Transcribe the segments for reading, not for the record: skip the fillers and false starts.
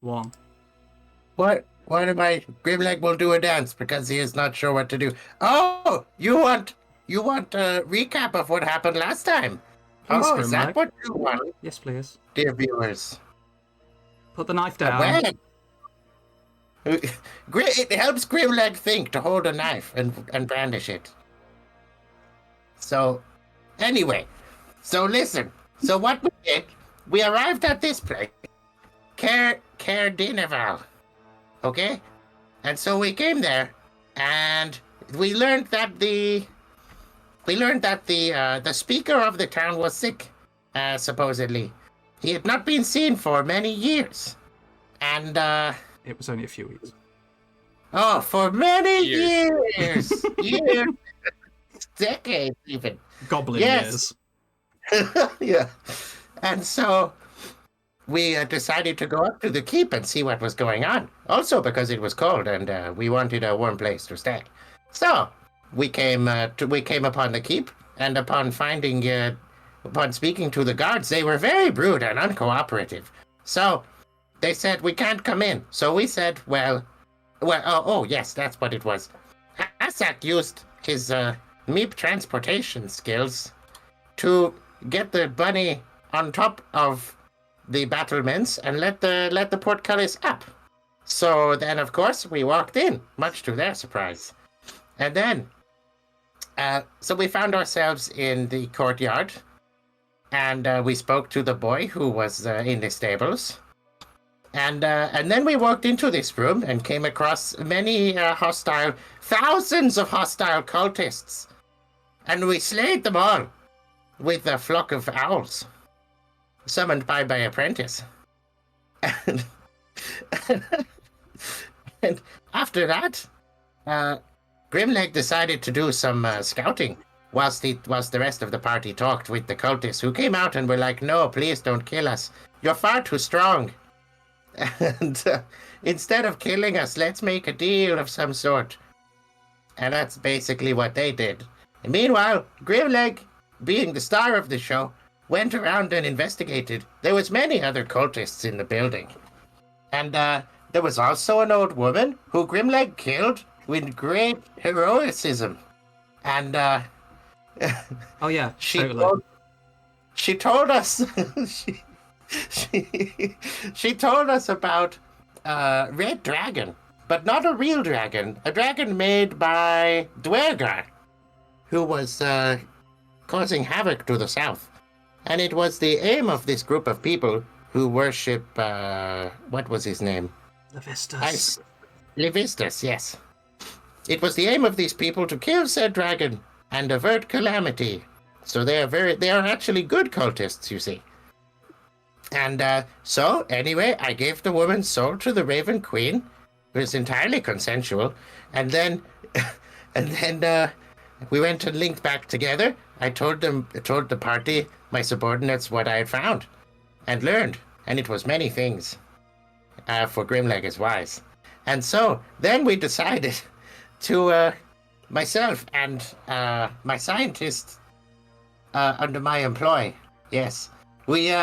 1. What am I? Grimleg will do a dance because he is not sure what to do. Oh, you want a recap of what happened last time? Please, Oh, is that Grimleg. what you want, Yes, please. dear viewers? Put the knife down. Well, it helps Grimleg think to hold a knife and brandish it. So, anyway, so listen. So what we did, we arrived at this place, Care Dineval, okay? And so we came there, and we learned that the speaker of the town was sick, supposedly. He had not been seen for many years, and It was only a few weeks. for many Years. years, decades even. Goblin Yes. years. Yeah, and so we decided to go up to the keep and see what was going on. Also because it was cold and we wanted a warm place to stay. So we came upon the keep, and upon speaking to the guards, they were very rude and uncooperative. So they said we can't come in. So we said, oh yes, that's what it was. Asak used his meep transportation skills to get the bunny on top of the battlements and let the portcullis up. So then, of course, we walked in, much to their surprise. And then, so we found ourselves in the courtyard, and we spoke to the boy who was in the stables. And then we walked into this room and came across many thousands of hostile cultists. And we slayed them all with a flock of owls summoned by my apprentice. And, and after that, Grimleg decided to do some scouting whilst the rest of the party talked with the cultists, who came out and were like, "No, please don't kill us. You're far too strong. And instead of killing us, let's make a deal of some sort." And that's basically what they did. And meanwhile, Grimleg, being the star of the show, went around and investigated. There was many other cultists in the building. And there was also an old woman who Grimleg killed with great heroicism. And Oh, yeah, she totally. told us she told us about Red Dragon, but not a real dragon. A dragon made by Dwergar, who was causing havoc to the south. And it was the aim of this group of people who worship, what was his name? The Vistas. Levistus, yes. It was the aim of these people to kill said dragon and avert calamity. So they are actually good cultists, you see. And so, anyway, I gave the woman's soul to the Raven Queen. It was entirely consensual. And then, we went and linked back together. I told the party, my subordinates, what I had found and learned, and it was many things. For Grimleg is wise. And so then we decided to, myself and my scientist under my employ, yes, we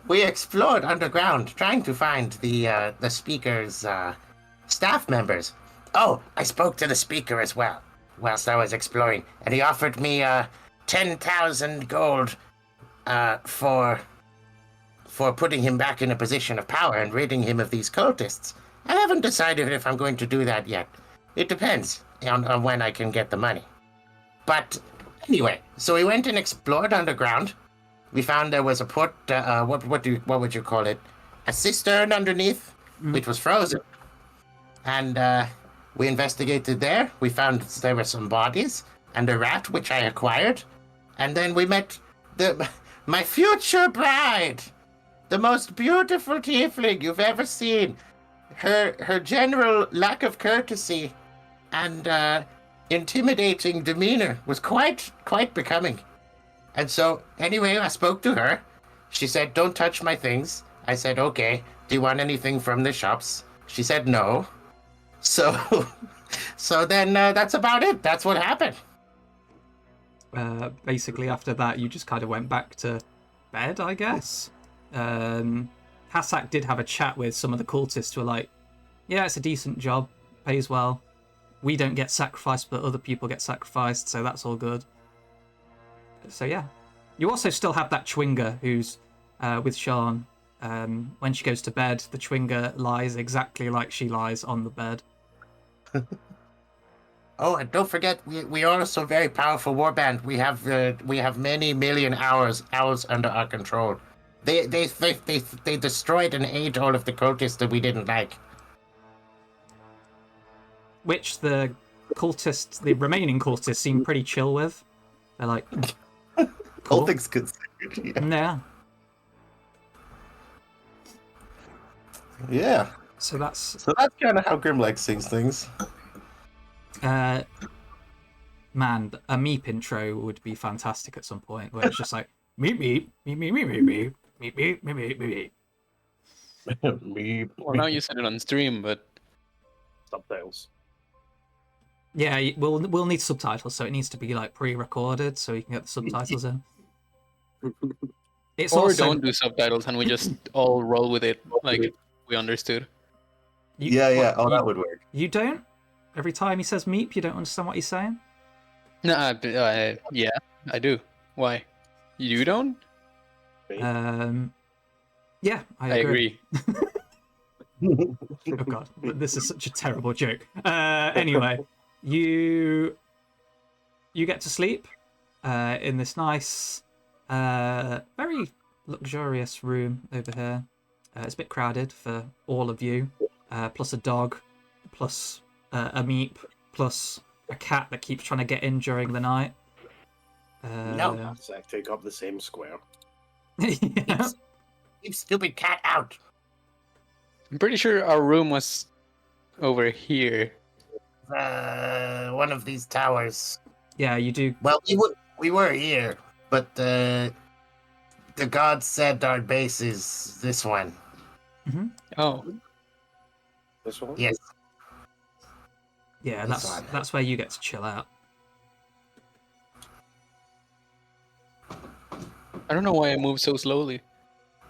we explored underground trying to find the speaker's staff members. Oh, I spoke to the speaker as well whilst I was exploring, and he offered me 10,000 gold for putting him back in a position of power and ridding him of these cultists. I haven't decided if I'm going to do that yet. It depends on when I can get the money. But anyway, so we went and explored underground. We found there was a what would you call it? A cistern underneath, which was frozen. And we investigated there. We found there were some bodies and a rat, which I acquired. And then we met my future bride, the most beautiful tiefling you've ever seen. Her general lack of courtesy and intimidating demeanor was quite becoming. And so, anyway, I spoke to her. She said, "Don't touch my things." I said, "Okay. Do you want anything from the shops?" She said, "No." So, then that's about it. That's what happened. Basically, after that, you just kind of went back to bed, I guess. For Hassak did have a chat with some of the cultists who were like, yeah, it's a decent job, pays well. We don't get sacrificed, but other people get sacrificed, so that's all good. So yeah. You also still have that Chwinger who's with Sean. When she goes to bed, the Chwinger lies exactly like she lies on the bed. Oh, and don't forget, we are also a very powerful warband. We have many million owls under our control. They destroyed and ate all of the cultists that we didn't like. Which the remaining cultists seem pretty chill with. They're like, cool. All things considered. Yeah. Yeah. So that's kind of how Grimleg sings things. man, a Meep intro would be fantastic at some point, where it's just like meep meep meep meep meep meep meep meep meep meep meep meep. Me. Well, now you said it on stream, but Subtitles. Yeah, we'll need subtitles, so it needs to be like pre-recorded, so you can get the subtitles in. It's or also don't do subtitles and we just all roll with it like we understood. Yeah. Oh, that would work. You don't. Every time he says meep, you don't understand what he's saying. No, yeah, I do. Why? You don't? Yeah, I agree. Oh god, this is such a terrible joke. Anyway, you get to sleep in this nice, very luxurious room over here. It's a bit crowded for all of you, plus a dog, plus a meep, plus a cat that keeps trying to get in during the night. No. Take up the same square. Yeah. Keep stupid cat out. I'm pretty sure our room was over here. One of these towers. Yeah, you do. Well, we were here, but the gods said our base is this one. Oh, This one? Yes. Yeah, This one. that's where you get to chill out. I don't know why I moved so slowly.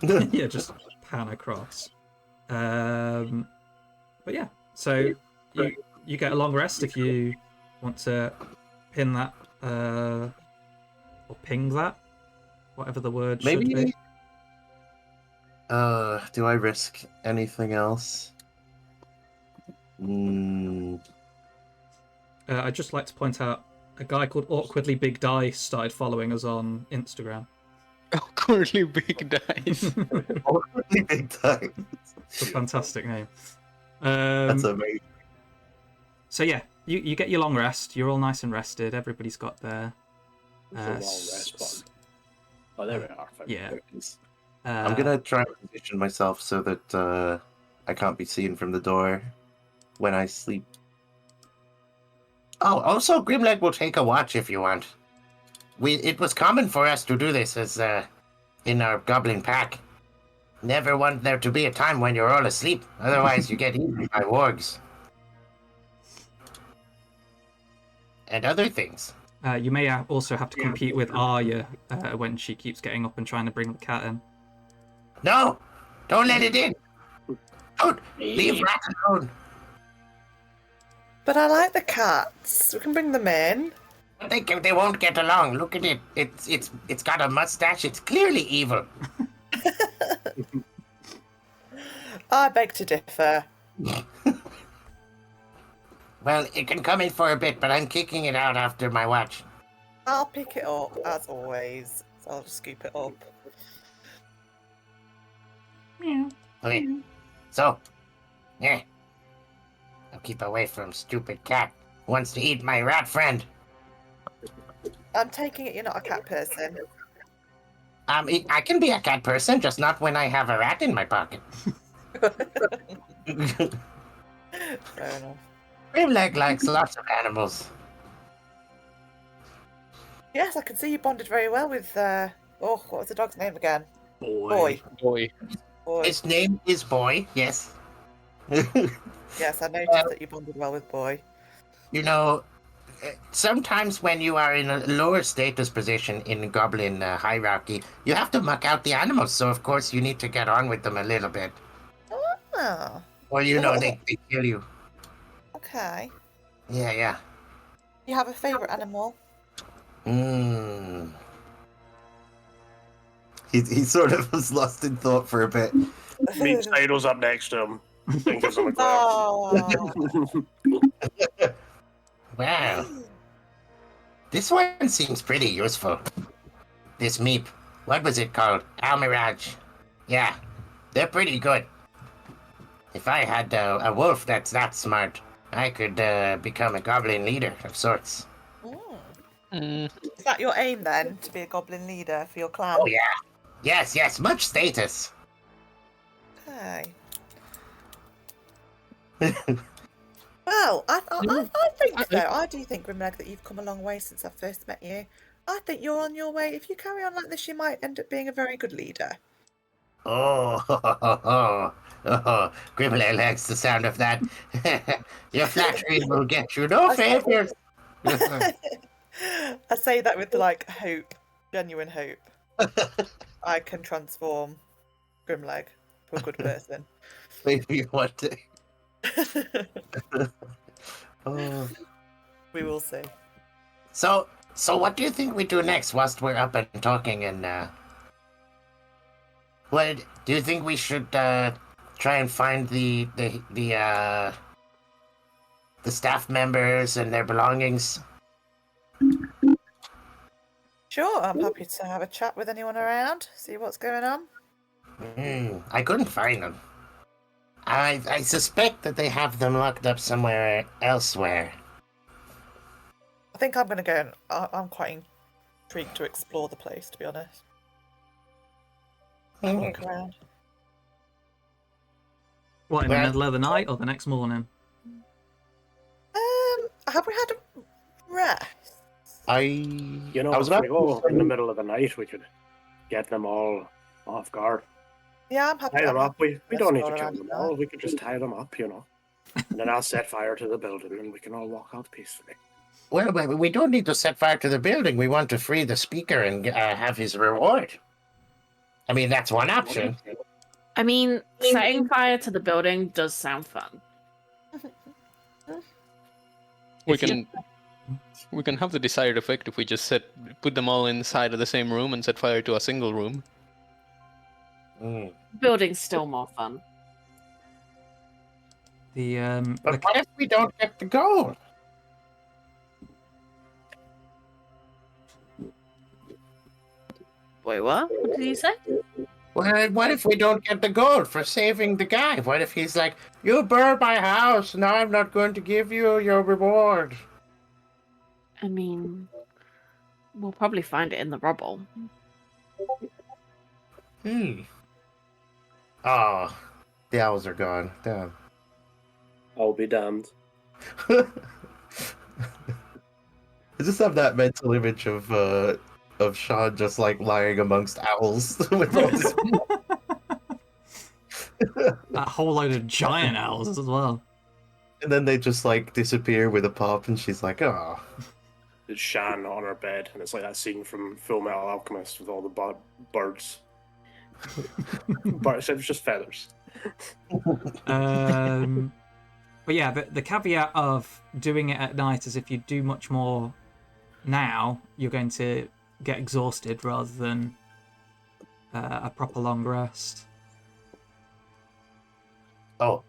Yeah, just pan across. But yeah, so you get a long rest if you want to pin that or ping that, whatever the word should be. Maybe. Do I risk anything else? I'd just like to point out a guy called Awkwardly Big Dice started following us on Instagram. Awkwardly big dice. Big time. It's a fantastic name. That's amazing. So yeah, you get your long rest. You're all nice and rested. Everybody's got their. It's a long rest button. Oh, there we are. Yeah. I'm gonna try and position myself so that I can't be seen from the door when I sleep. Oh, also, Grimleg will take a watch if you want. It was common for us to do this as in our goblin pack. Never want there to be a time when you're all asleep. Otherwise, you get eaten by wargs. And other things. You may also have to compete with Arya when she keeps getting up and trying to bring the cat in. No! Don't let it in! Don't! Leave rats alone! But I like the cats. We can bring them in. They won't get along. Look at it. It's got a mustache. It's clearly evil. I beg to differ. Well, it can come in for a bit, but I'm kicking it out after my watch. I'll pick it up, as always. So I'll just scoop it up. Okay. So, yeah. I'll keep away from stupid cat who wants to eat my rat friend. I'm taking it you're not a cat person. I can be a cat person, just not when I have a rat in my pocket. Fair enough. Grimleg likes lots of animals. Yes, I can see you bonded very well with, what was the dog's name again? Boy. Boy. His name is Boy, yes. Yes, I noticed that you bonded well with Boy. You know, sometimes when you are in a lower status position in goblin hierarchy, you have to muck out the animals. So of course you need to get on with them a little bit, Oh, or they kill you. okay. Yeah. You have a favourite animal? Mm. He sort of was lost in thought for a bit. Meat Sado's up next to him. Think of something clever. Oh. Wow, this one seems pretty useful. This meep, what was it called? Almirage. Yeah, they're pretty good. If I had a wolf that's that smart, I could become a goblin leader of sorts. Mm, Is that your aim then, to be a goblin leader for your clan? Oh yeah. Yes, much status. Okay. Well, I think though, I do think, Grimleg, that you've come a long way since I first met you. I think you're on your way. If you carry on like this, you might end up being a very good leader. Oh, Grimley likes the sound of that. Your flattery will get you no favors. I say that with like hope, genuine hope. I can transform Grimleg to a good person. Maybe one day. Oh, We will see. So what do you think we do next whilst we're up and talking? And what do you think we should try and find the staff members and their belongings? Sure, I'm happy to have a chat with anyone around, see what's going on. I couldn't find them. I suspect that they have them locked up somewhere elsewhere. I think I'm going to go and I'm quite intrigued to explore the place, to be honest. Have a look around. What, in the Well- middle of the night or the next morning? Have we had a rest? You know, I was if about we go to in the middle of the night, we could get them all off guard. Yeah, I'm happy. Tie them I'm up. We don't need to all kill around them tonight. all. We could just tie them up, And then I'll set fire to the building and we can all walk out peacefully. Well, we don't need to set fire to the building. We want to free the speaker and have his reward. I mean, that's one option. I mean, setting fire to the building does sound fun. we can have the desired effect if we just put them all inside of the same room and set fire to a single room. Building's still more fun. But what if we don't get the gold? Wait, what? What did you say? Well, what if we don't get the gold for saving the guy? What if he's like, you burned my house, now I'm not going to give you your reward? I mean, we'll probably find it in the rubble. Oh, the owls are gone. Damn. I'll be damned. I just have that mental image of Sean just like lying amongst owls with all this. That whole load of giant owls as well. And then they just like disappear with a pop, and she's like, "Oh, It's Shan on her bed, and it's like that scene from Full Metal Alchemist with all the birds. But it was just feathers. But yeah, the caveat of doing it at night is if you do much more now, you're going to get exhausted rather than a proper long rest. Oh,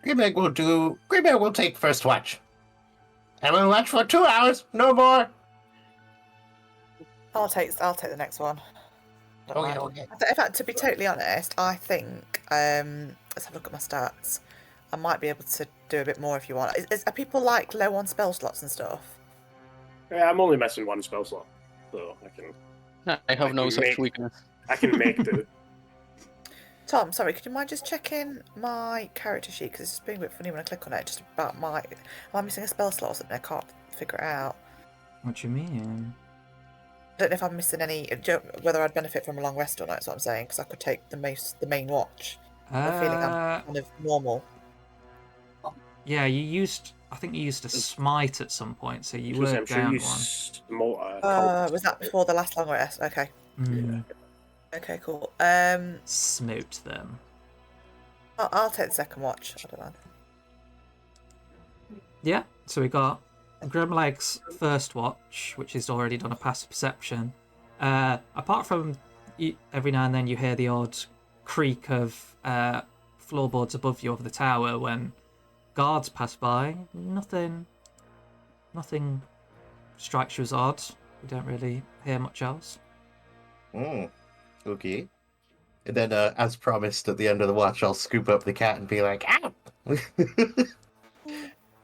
Grimeg will take first watch. And we'll watch for 2 hours, no more. I'll take the next one. Don't mind. Okay. In fact, to be totally honest, I think let's have a look at my stats. I might be able to do a bit more if you want. Are people like low on spell slots and stuff? Yeah, I'm only missing one spell slot, so I have no such weakness. I can make do. Tom, sorry, could you mind just checking my character sheet? Because it's just being a bit funny when I click on it. Just about am I missing a spell slot or something? I can't figure it out. What do you mean? I don't know if I'm missing any, whether I'd benefit from a long rest or not, that's what I'm saying, because I could take the main watch. I'm feeling I'm kind of normal. Yeah, you used I think you used a smite at some point, so you were I'm sure down you one. Was that before the last long rest? Okay. Mm, Okay, cool. smote them. I'll take the second watch. I don't know. Yeah, so we got Grimleg's first watch, which has already done a passive perception. Apart from every now and then you hear the odd creak of floorboards above you over the tower when guards pass by, nothing strikes you as odd. You don't really hear much else. Okay. And then, as promised, at the end of the watch, I'll scoop up the cat and be like, "Out!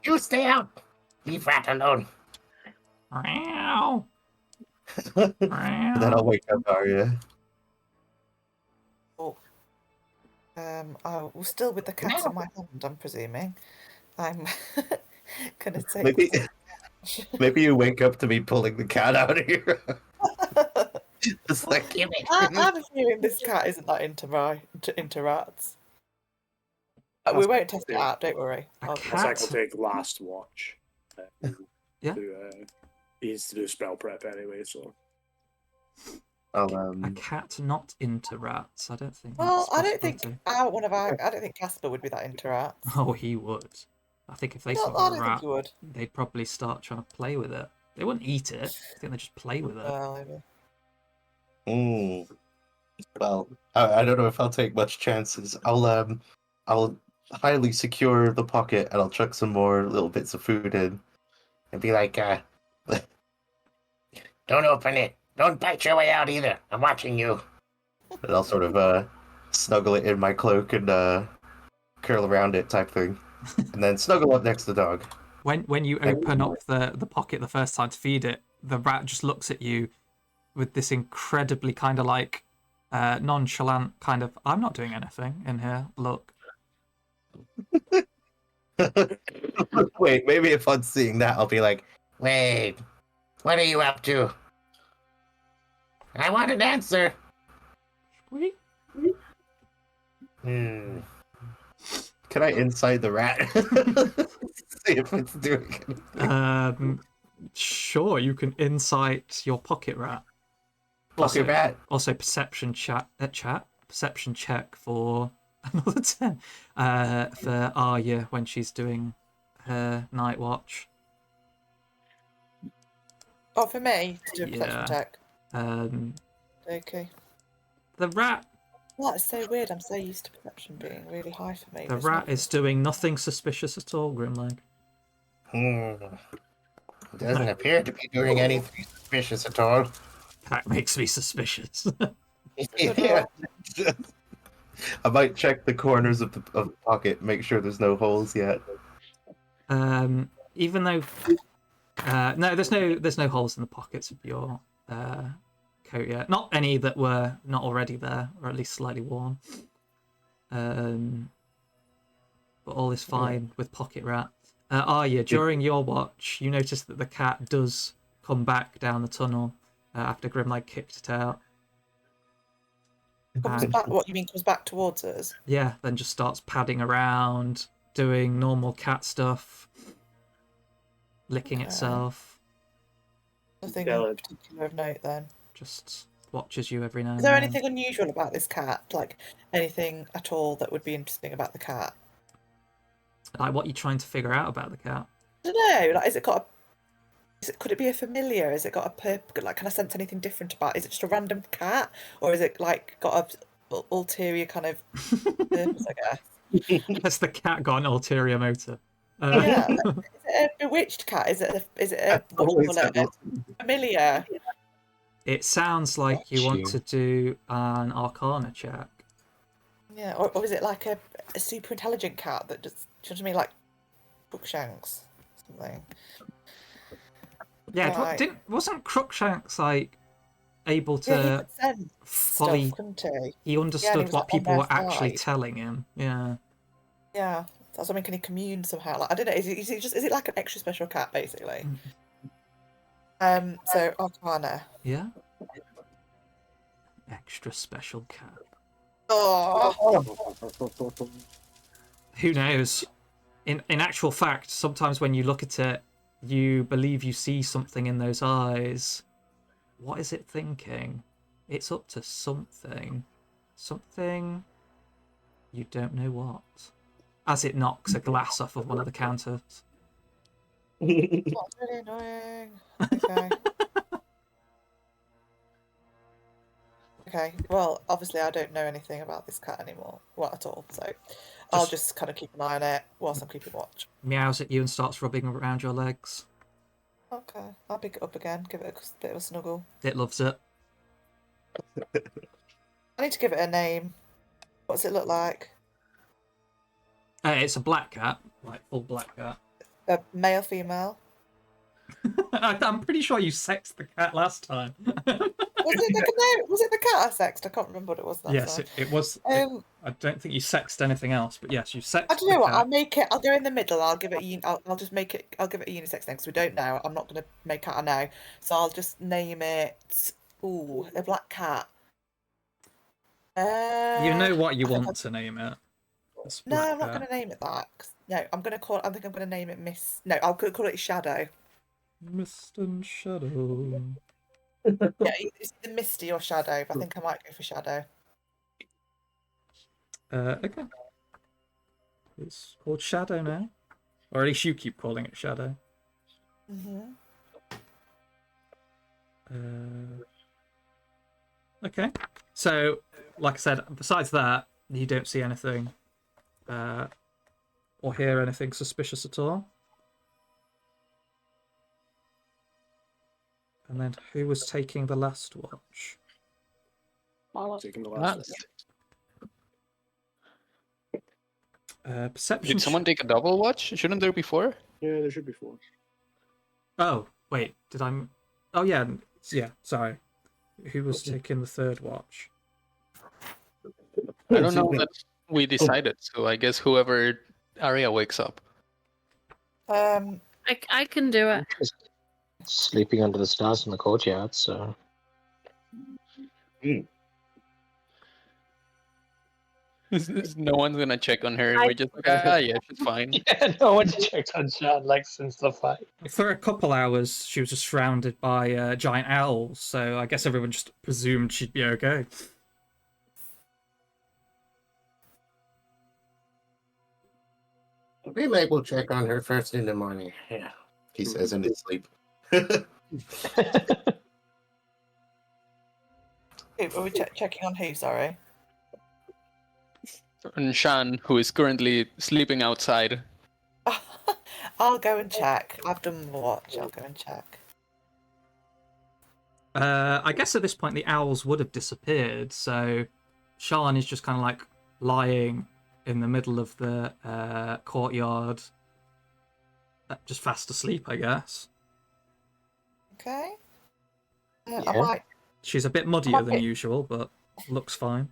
You stay out. Leave rat alone." Meow. And then I'll wake up Arya. Oh. We're still with the cat No. in my hand, I'm presuming. I'm gonna take. Maybe you wake up to me pulling the cat out of here. It's like, Give it. I'm assuming this cat isn't that into rats. We won't test it out, don't worry. A I'll- cat? I'll take last watch. Yeah. He needs to do spell prep anyway, so. I'll, A cat not into rats. I don't think. Well, That's a I don't think possibility. I don't think Casper would be that into rats. Oh, he would. I think if they No, saw I a don't think rat, he would. they'd probably start trying to play with it. They wouldn't eat it. I think they'd just play with it. Well, Well, I don't know if I'll take much chances. I'll highly secure the pocket and I'll chuck some more little bits of food in. And be like, don't open it. Don't bite your way out either. I'm watching you. And I'll sort of snuggle it in my cloak and curl around it type thing. And then snuggle up next to the dog. When you open up the pocket the first time to feed it, the rat just looks at you with this incredibly kind of like nonchalant kind of, I'm not doing anything in here, look. Wait, maybe if I'm seeing that, I'll be like, Wait, what are you up to? I want an answer. can I inside the rat? See if it's doing anything. Sure, you can insight your pocket rat. Pocket rat. Also, perception perception check for another 10 for Arya when she's doing her night watch. Oh, for me to do a perception Yeah. check. Okay. Okay. The rat. That's so weird. I'm so used to perception being really high for me. The It's rat not- is doing nothing suspicious at all, Grimleg. Doesn't appear to be doing anything suspicious at all. That makes me suspicious. Yeah. I might check the corners of the pocket, make sure there's no holes yet. Even though no, there's no holes in the pockets of your coat yet. Not any that were not already there, or at least slightly worn. But all is fine with pocket rat. Arya, during your watch, you notice that the cat does come back down the tunnel after Grimleg kicked it out. Comes back. What you mean? Comes back towards us? Yeah, then just starts padding around, doing normal cat stuff, licking Okay. itself. Nothing Yeah, in particular of note then. Just watches you every now and Is there then. anything unusual about this cat? Like anything at all that would be interesting about the cat? Like, what are you trying to figure out about the cat? I don't know. Like, has it got a? Could it be a familiar? Has it got a purpose? Like, can I sense anything different about? Is it just a random cat, or is it like got a ulterior kind of purpose? I guess. Has the cat got an ulterior motive? Yeah. Is it a bewitched cat? Is it a what do you call it? A familiar? It sounds like you want to do an Arcana check. Yeah. Or is it like a super intelligent cat that just? Do you know what I mean? Like Crookshanks, something. Yeah, Right. wasn't Crookshanks like able Yeah, he to could sense fully? stuff, couldn't he? He understood was, what like, on people their were actually side. telling him. Yeah. Yeah. That's something. Can he commune somehow? Like I don't know. Is it like an extra special cat basically? So Arcana. Yeah. Extra special cat. Oh. Who knows? in actual fact, sometimes when you look at it, you believe you see something in those eyes. What is it thinking? It's up to something. Something you don't know what. As it knocks a glass off of one of the counters. That's really annoying. Okay. Okay, well, obviously I don't know anything about this cat anymore. Well, at all, so I'll just kind of keep an eye on it whilst I'm keeping watch. Meows at you and starts rubbing around your legs. Okay, I'll pick it up again, give it a bit of a snuggle. It loves it. I need to give it a name. What does it look like? It's a black cat, like full black cat. A male, female? I'm pretty sure you sexed the cat last time. Was it the cat I sexed? I can't remember what it was. Yes, it was. I don't think you sexed anything else, but yes, you sexed. I don't know what. I'll make it. I'll go in the middle. I'll give it. I'll just make it. I'll give it a unisex name because we don't know. I'm not going to make out a now. So I'll just name it. Ooh, a black cat. You know what you want to name it. No, I'm not going to name it that. No, I'm going to call. I think I'm going to name it Miss. No, I'll call it Shadow. Mist and Shadow. Yeah, it's the Misty or Shadow. But I think I might go for Shadow. Okay. It's called Shadow now, or at least you keep calling it Shadow. Okay. So, like I said, besides that, you don't see anything, or hear anything suspicious at all. And then, who was taking the last watch? Taking the last one. Perception. Did someone take a double watch? Shouldn't there be 4? Yeah, there should be 4. Oh, wait, did I... Oh, yeah, sorry. Who was taking the third watch? I don't know that we decided, so I guess whoever Arya wakes up. I can do it. Sleeping under the stars in the courtyard, so. No one's gonna check on her. We're just like, yeah, she's fine. Yeah, no one's checked on Sean like since the fight. For a couple hours, she was just surrounded by giant owls, so I guess everyone just presumed she'd be okay. We might will check on her first in the morning. Yeah. He says in his sleep. Are we checking on who? Sorry. And Shan, who is currently sleeping outside. I'll go and check. I've done my watch. I'll go and check. I guess at this point the owls would have disappeared, so Sean is just kind of like lying in the middle of the courtyard, just fast asleep, I guess. Okay. Yeah. I might. She's a bit muddier than usual, but looks fine.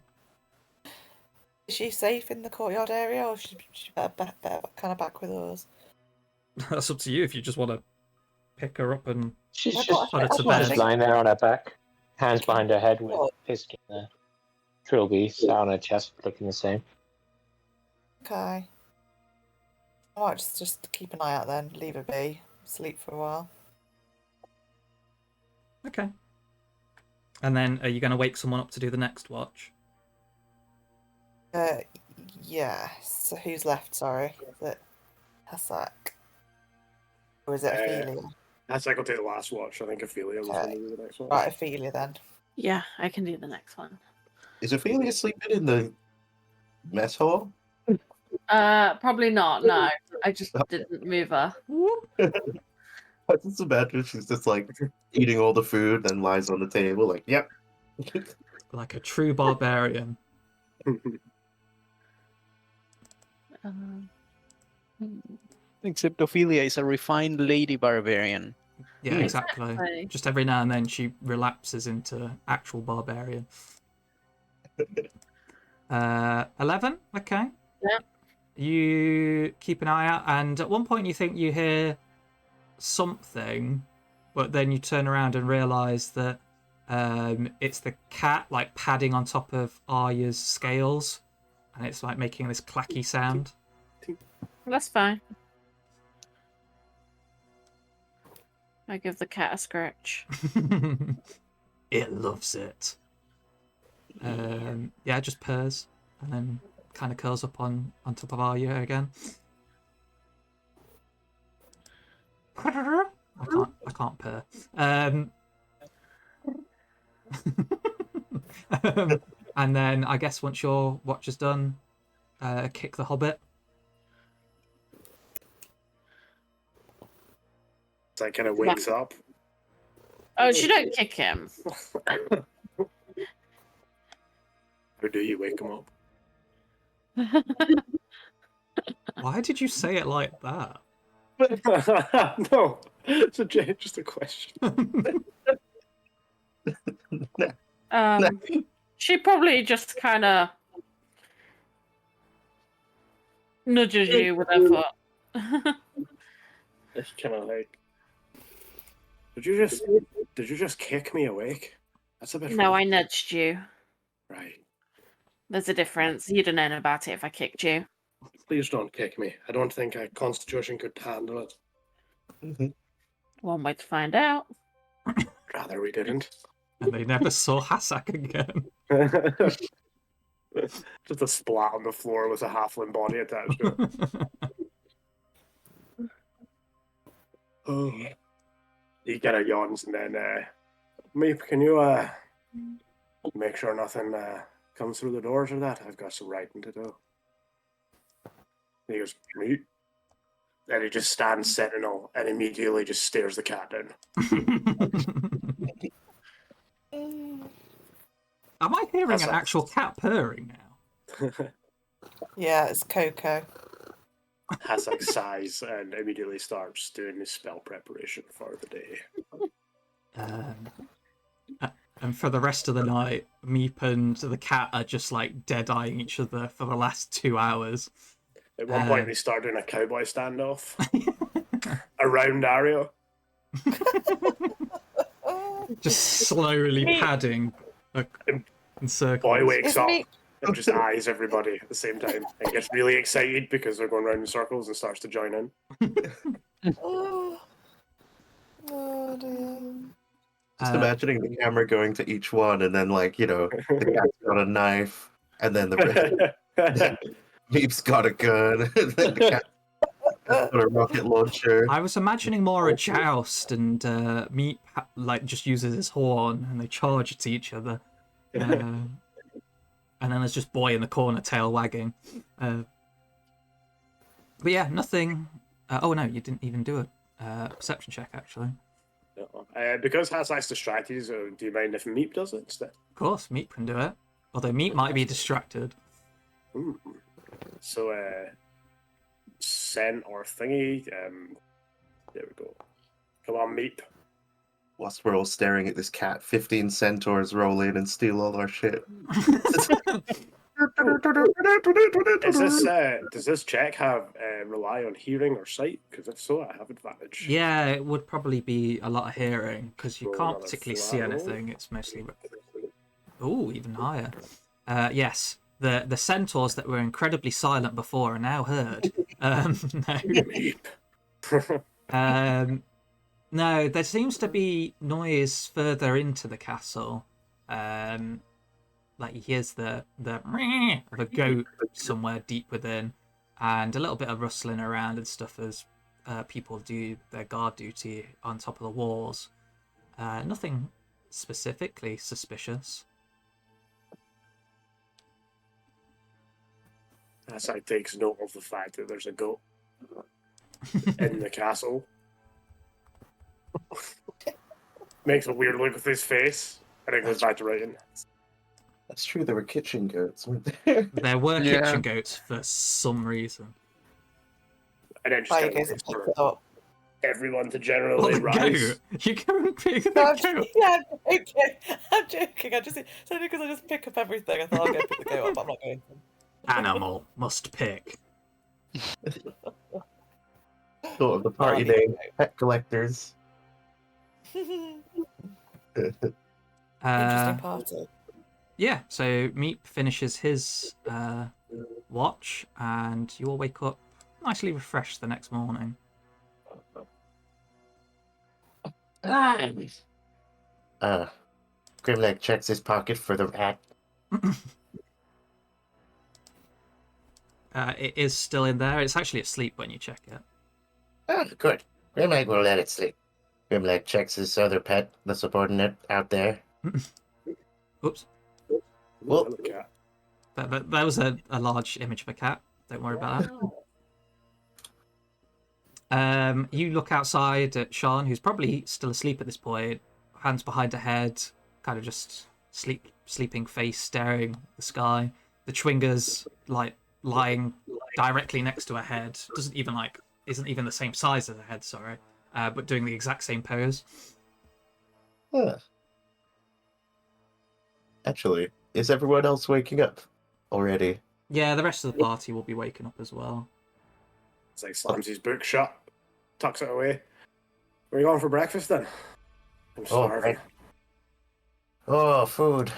Is she safe in the courtyard area, or should she better kind of back with us? That's up to you if you just want to pick her up and She's I've just, got- I've got she's a just bed. lying there on her back, hands behind her head with Pisky there. Trilby sat on her chest looking the same. Okay. I might just keep an eye out then. Leave her be. Sleep for a while. Okay. And then are you going to wake someone up to do the next watch? Yeah. So who's left? Sorry. Is it Hassak? Or is it Ophelia? That's like I'll take the last watch. I think Ophelia was going to do the next one. Right, Ophelia then. Yeah, I can do the next one. Is Ophelia sleeping in the mess hall? Probably not. No, I just didn't move her. I just imagine she's just like eating all the food, then lies on the table, like, yep. Like a true barbarian. Except Ophelia is a refined lady barbarian. Yeah, exactly. Exactly. Just every now and then she relapses into actual barbarian. 11? Okay. Yeah. You keep an eye out, and at one point you think you hear something, but then you turn around and realise that it's the cat like padding on top of Arya's scales, and it's like making this clacky sound. That's fine. I give the cat a scratch. It loves it. Yeah, just purrs and then kind of curls up on top of Arya again. I can't purr. And then I guess once your watch is done, kick the hobbit. So it kind of wakes up. Oh, you don't kick him. Or do you wake him up? Why did you say it like that? No, it's just a question. She probably just kind of nudges you with her foot. It's kind of like, did you just kick me awake? That's a bit. No, funny. I nudged you. Right. There's a difference. You'd have known about it if I kicked you. Please don't kick me. I don't think our constitution could handle it. One way to find out. Rather we didn't. And they never saw Hassak again. Just a splat on the floor with a halfling body attached to it. Oh. He kind of yawns and then, Meep, can you make sure nothing comes through the doors or that? I've got some writing to do. And he goes, Meep. And he just stands sentinel and immediately just stares the cat down. Am I hearing an actual cat purring now? Yeah, it's Coco. Hassak sighs and immediately starts doing his spell preparation for the day. And for the rest of the night, Meep and the cat are just like dead-eyeing each other for the last 2 hours. At one point, they start doing a cowboy standoff around Ario. Just slowly padding in circles. Boy wakes up and just eyes everybody at the same time and gets really excited because they're going around in circles and starts to join in. Oh dear. Just imagining the camera going to each one, and then, like, you know, the cat's got a knife, and then the Meep's got a gun, and then the cat's got a rocket launcher. I was imagining more a joust, and Meep like just uses his horn, and they charge at each other. And then there's just Boy in the corner, tail wagging. But yeah, nothing. Oh no, you didn't even do a perception check, actually. Because Hassak's distracted, so do you mind if Meep does it instead? Of course, Meep can do it. Although Meep might be distracted. Ooh. So, Sen or Thingy, there we go. Come on, Meep. Whilst we're all staring at this cat, 15 centaurs roll in and steal all our shit. Does this check have rely on hearing or sight? Because if so, I have advantage. Yeah, it would probably be a lot of hearing, because you Roll can't another particularly flat see roll. anything. It's mostly... Ooh, even higher. Yes, the centaurs that were incredibly silent before are now heard. No. No, there seems to be noise further into the castle. Like he hears the of a goat somewhere deep within, and a little bit of rustling around and stuff as people do their guard duty on top of the walls. Nothing specifically suspicious. Hassak takes note of the fact that there's a goat in the castle. Makes a weird look with his face, and then goes back to writing. That's true, there were kitchen goats, weren't there? There were Yeah. kitchen goats for some reason. And then just Bye, kind guys. of Pick it up. everyone to Oh, generally the rise. goat! You go and pick the No, I'm goat! joking. Yeah, I'm joking. I just it's only because I just pick up everything. I thought I'll go pick the goat up. I'm not going to. Animal must pick. Thought of the party name, Pet Collectors. Interesting party. Yeah, so Meep finishes his watch, and you all wake up nicely refreshed the next morning. Grimleg checks his pocket for the rat. It is still in there. It's actually asleep when you check it. Oh, good. Grimleg will let it sleep. Grimleg checks his other pet, the subordinate, out there. Oops. Well, Little cat. That was a large image of a cat. Don't worry about that. You look outside at Sean, who's probably still asleep at this point, hands behind her head, kind of just sleeping face staring at the sky. The Chwinger's like lying directly next to her head. Isn't even the same size as her head, sorry. But doing the exact same pose. Huh. Actually, is everyone else waking up already? Yeah, the rest of the party will be waking up as well. It's like slams his book shut, tucks it away. Where are you going for breakfast then? I'm starving. Oh, food.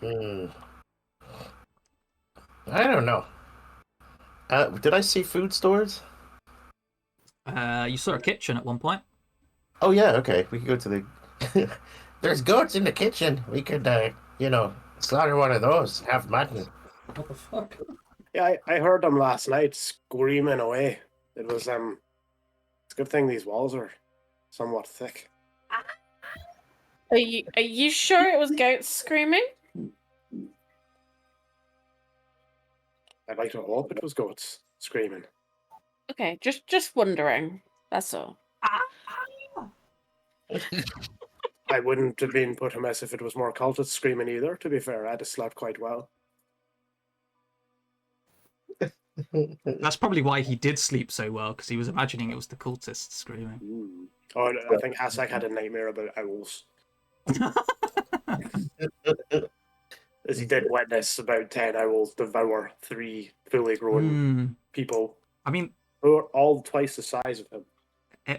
I don't know. Did I see food stores? You saw a kitchen at one point. Oh yeah, okay. We could go to the. There's goats in the kitchen. We could, slaughter one of those. Have mutton. What the fuck? Yeah, I heard them last night screaming away. It was it's a good thing these walls are somewhat thick. Are you sure it was goats screaming? I'd like to hope it was goats screaming. Okay, just wondering. That's all. I wouldn't have been put amiss if it was more cultists screaming either, to be fair. I'd have slept quite well. That's probably why he did sleep so well, because he was imagining it was the cultists screaming. Oh, I think Hasek had a nightmare about owls. As he did witness about 10 owls devour 3 fully grown people. I mean, who are all twice the size of him.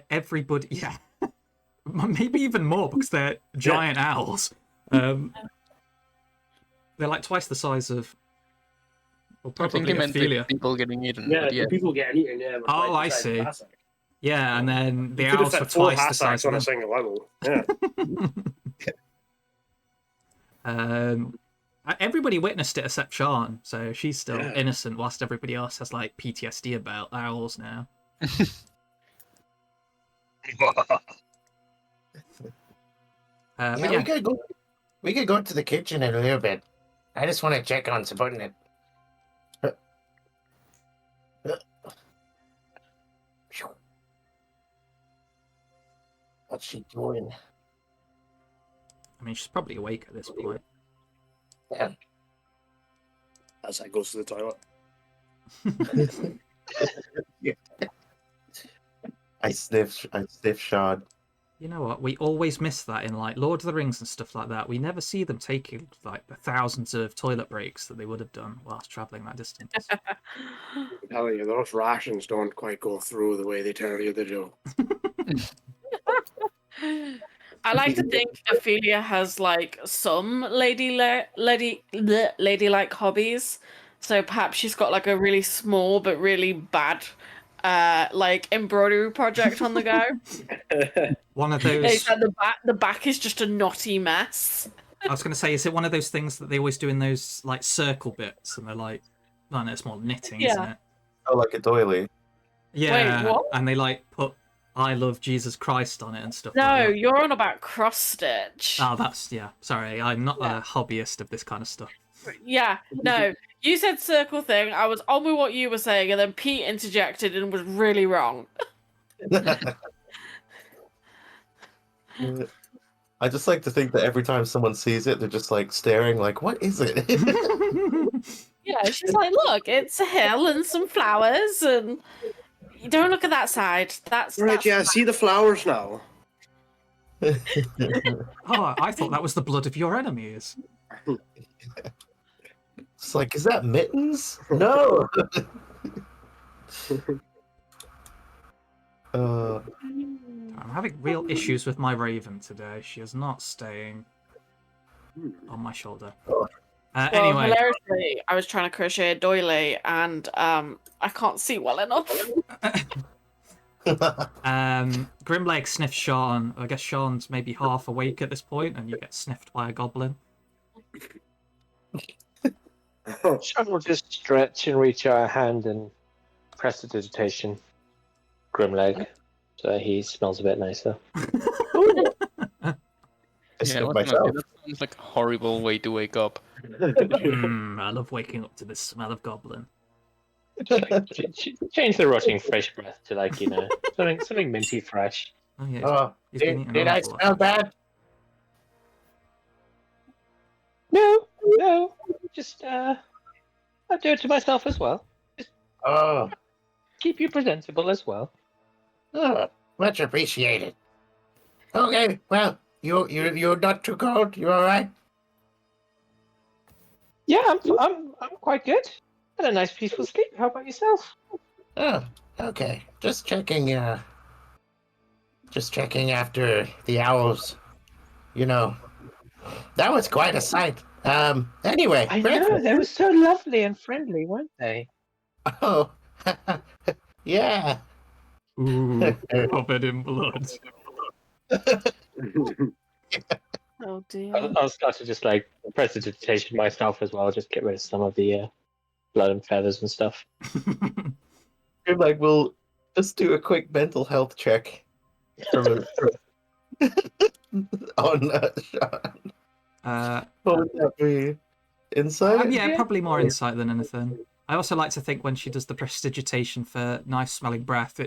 Everybody, yeah. Maybe even more, because they're giant owls. They're like twice the size of... Well, I think probably he meant the Ophelia. people getting eaten. Yeah, but yeah. the people getting eaten, yeah. Oh, I see. Yeah, and then the You could have owls were fit 4 twice the size Hassacks on a of single level. Yeah. them. Everybody witnessed it except Sean, so she's still innocent, whilst everybody else has like PTSD about owls now. We could go to the kitchen in a little bit. I just want to check on subordinate. What's she doing? I mean, she's probably awake at this point. Yeah. As I goes to the toilet. I sniff Sean. You know what? We always miss that in like Lord of the Rings and stuff like that. We never see them taking like the thousands of toilet breaks that they would have done whilst traveling that distance. I'm telling you, those rations don't quite go through the way they tell you they do. I like to think Ophelia has like some ladylike hobbies. So perhaps she's got like a really small but really bad like embroidery project on the go. One of those. It's like the back is just a knotty mess. I was going to say, is it one of those things that they always do in those like circle bits, and they're like, no, it's more knitting, isn't it? Oh, like a doily. Yeah. Wait, what? And they like put "I love Jesus Christ" on it and stuff. No, like that. you're on about cross stitch. Oh, that's Sorry, I'm not a hobbyist of this kind of stuff. Yeah, no. You said circle thing. I was on with what you were saying, and then Pete interjected and was really wrong. I just like to think that every time someone sees it, they're just like staring, like, "What is it?" Yeah, she's like, "Look, it's a hill and some flowers, and you don't look at that side. That's Right, yeah, see the flowers now. Oh, I thought that was the blood of your enemies. It's like, is that mittens? No. I'm having real issues with my raven today. She is not staying on my shoulder. Well, Anyway, hilariously, I was trying to crochet a doily, and I can't see well enough. Grimleg sniffs Sean. I guess Sean's maybe half awake at this point, and you get sniffed by a goblin. Sean will just stretch and reach out a hand and press the digitation. Grimleg. So he smells a bit nicer. I sniff let's not myself. do that. Sounds like a horrible way to wake up. I love waking up to the smell of goblin. Change the rotting fresh breath to like, something minty fresh. Oh yeah, Oh, he's been eating did an I awful lot. smell bad? No. Just I do it to myself as well. Oh, Keep you presentable as well. oh, much appreciated. Okay, well, you're not too cold. You all right? Yeah, I'm quite good. Had a nice peaceful sleep. How about yourself? Oh, okay. Just checking after the owls. That was quite a sight. Anyway, I know, breakfast. they were so lovely and friendly, weren't they? Oh, yeah. Ooh, covered in blood. Oh dear. I'll start to just like press the digitation myself as well, just get rid of some of the blood and feathers and stuff. Grimleg will just do a quick mental health check on Sean. What would that be? Insight? Yeah, probably more insight than anything. I also like to think when she does the prestidigitation for nice smelling breath,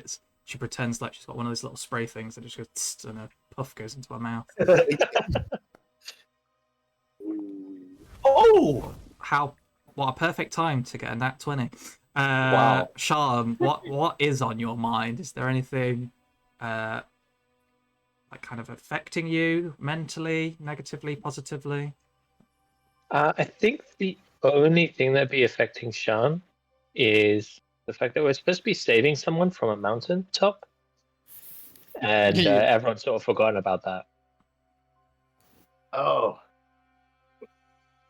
she pretends like she's got one of those little spray things that just goes tss, and a puff goes into her mouth. Oh! What a perfect time to get a nat 20. Wow. Sean, what is on your mind? Is there anything like kind of affecting you mentally, negatively, positively? I think the only thing that'd be affecting Sean is the fact that we're supposed to be saving someone from a mountain top, and everyone's sort of forgotten about that. Oh.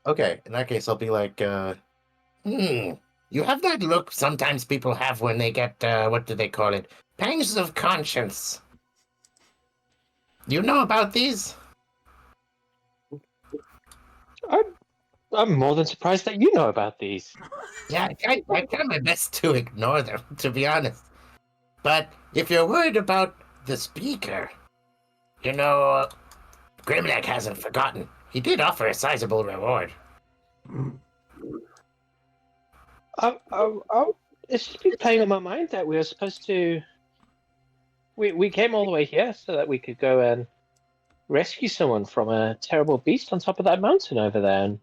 Okay, in that case, I'll be like, You have that look sometimes people have when they get, what do they call it? Pangs of conscience. You know about these? I'm more than surprised that you know about these. Yeah, I try my best to ignore them, to be honest. But if you're worried about the speaker, Grimleg hasn't forgotten. He did offer a sizable reward. It's just been playing on my mind that we were supposed to. We came all the way here so that we could go and rescue someone from a terrible beast on top of that mountain over there. And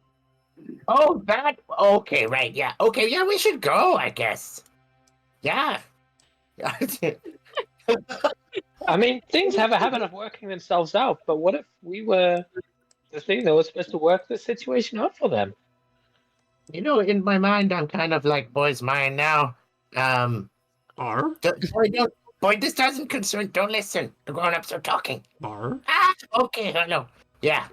Oh, that? Okay, right, yeah. Okay, yeah, we should go, I guess. Yeah. I mean, things have a habit of working themselves out, but what if we were the thing that was supposed to work the situation out for them? In my mind, I'm kind of like boy's mind now. Bar? Boy, this doesn't concern. Don't listen. The grown-ups are talking. Bar? Okay, hello. Yeah.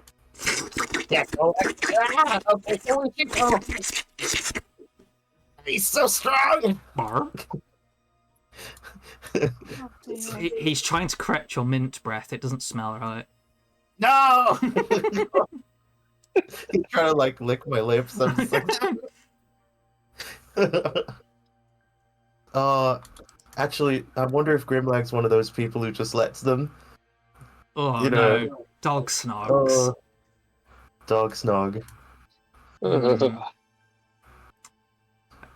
Yes. Okay, so we should go. He's so strong. Bar? Oh, dear. He's trying to correct your mint breath. It doesn't smell right. No. he's trying to like lick my lips. I'm just like... Actually, I wonder if Grimleg's one of those people who just lets them. Oh You know- no, dog snogs. Dog snog. Mm.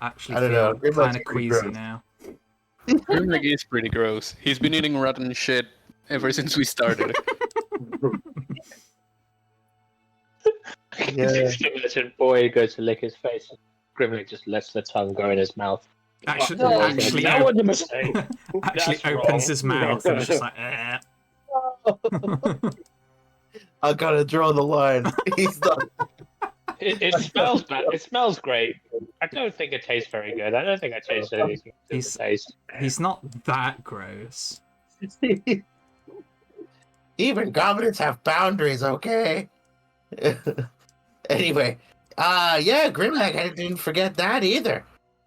Actually, I don't know. feel Grimleg's kind of pretty queasy gross. now. Grimleg is pretty gross. He's been eating rotten shit ever since we started. Yeah. Just imagine boy goes to lick his face, and Grimleg just lets the tongue go in his mouth. Actually, Oh, actually, that was a mistake. actually That's opens wrong. his mouth and is just like, eh. I gotta draw the line. He's not. It smells bad. It smells great. I don't think it tastes very good. I don't think I changed anything to the taste. He's not that gross. Even goblins have boundaries, okay? Anyway, Yeah, Grimlag, I didn't forget that either.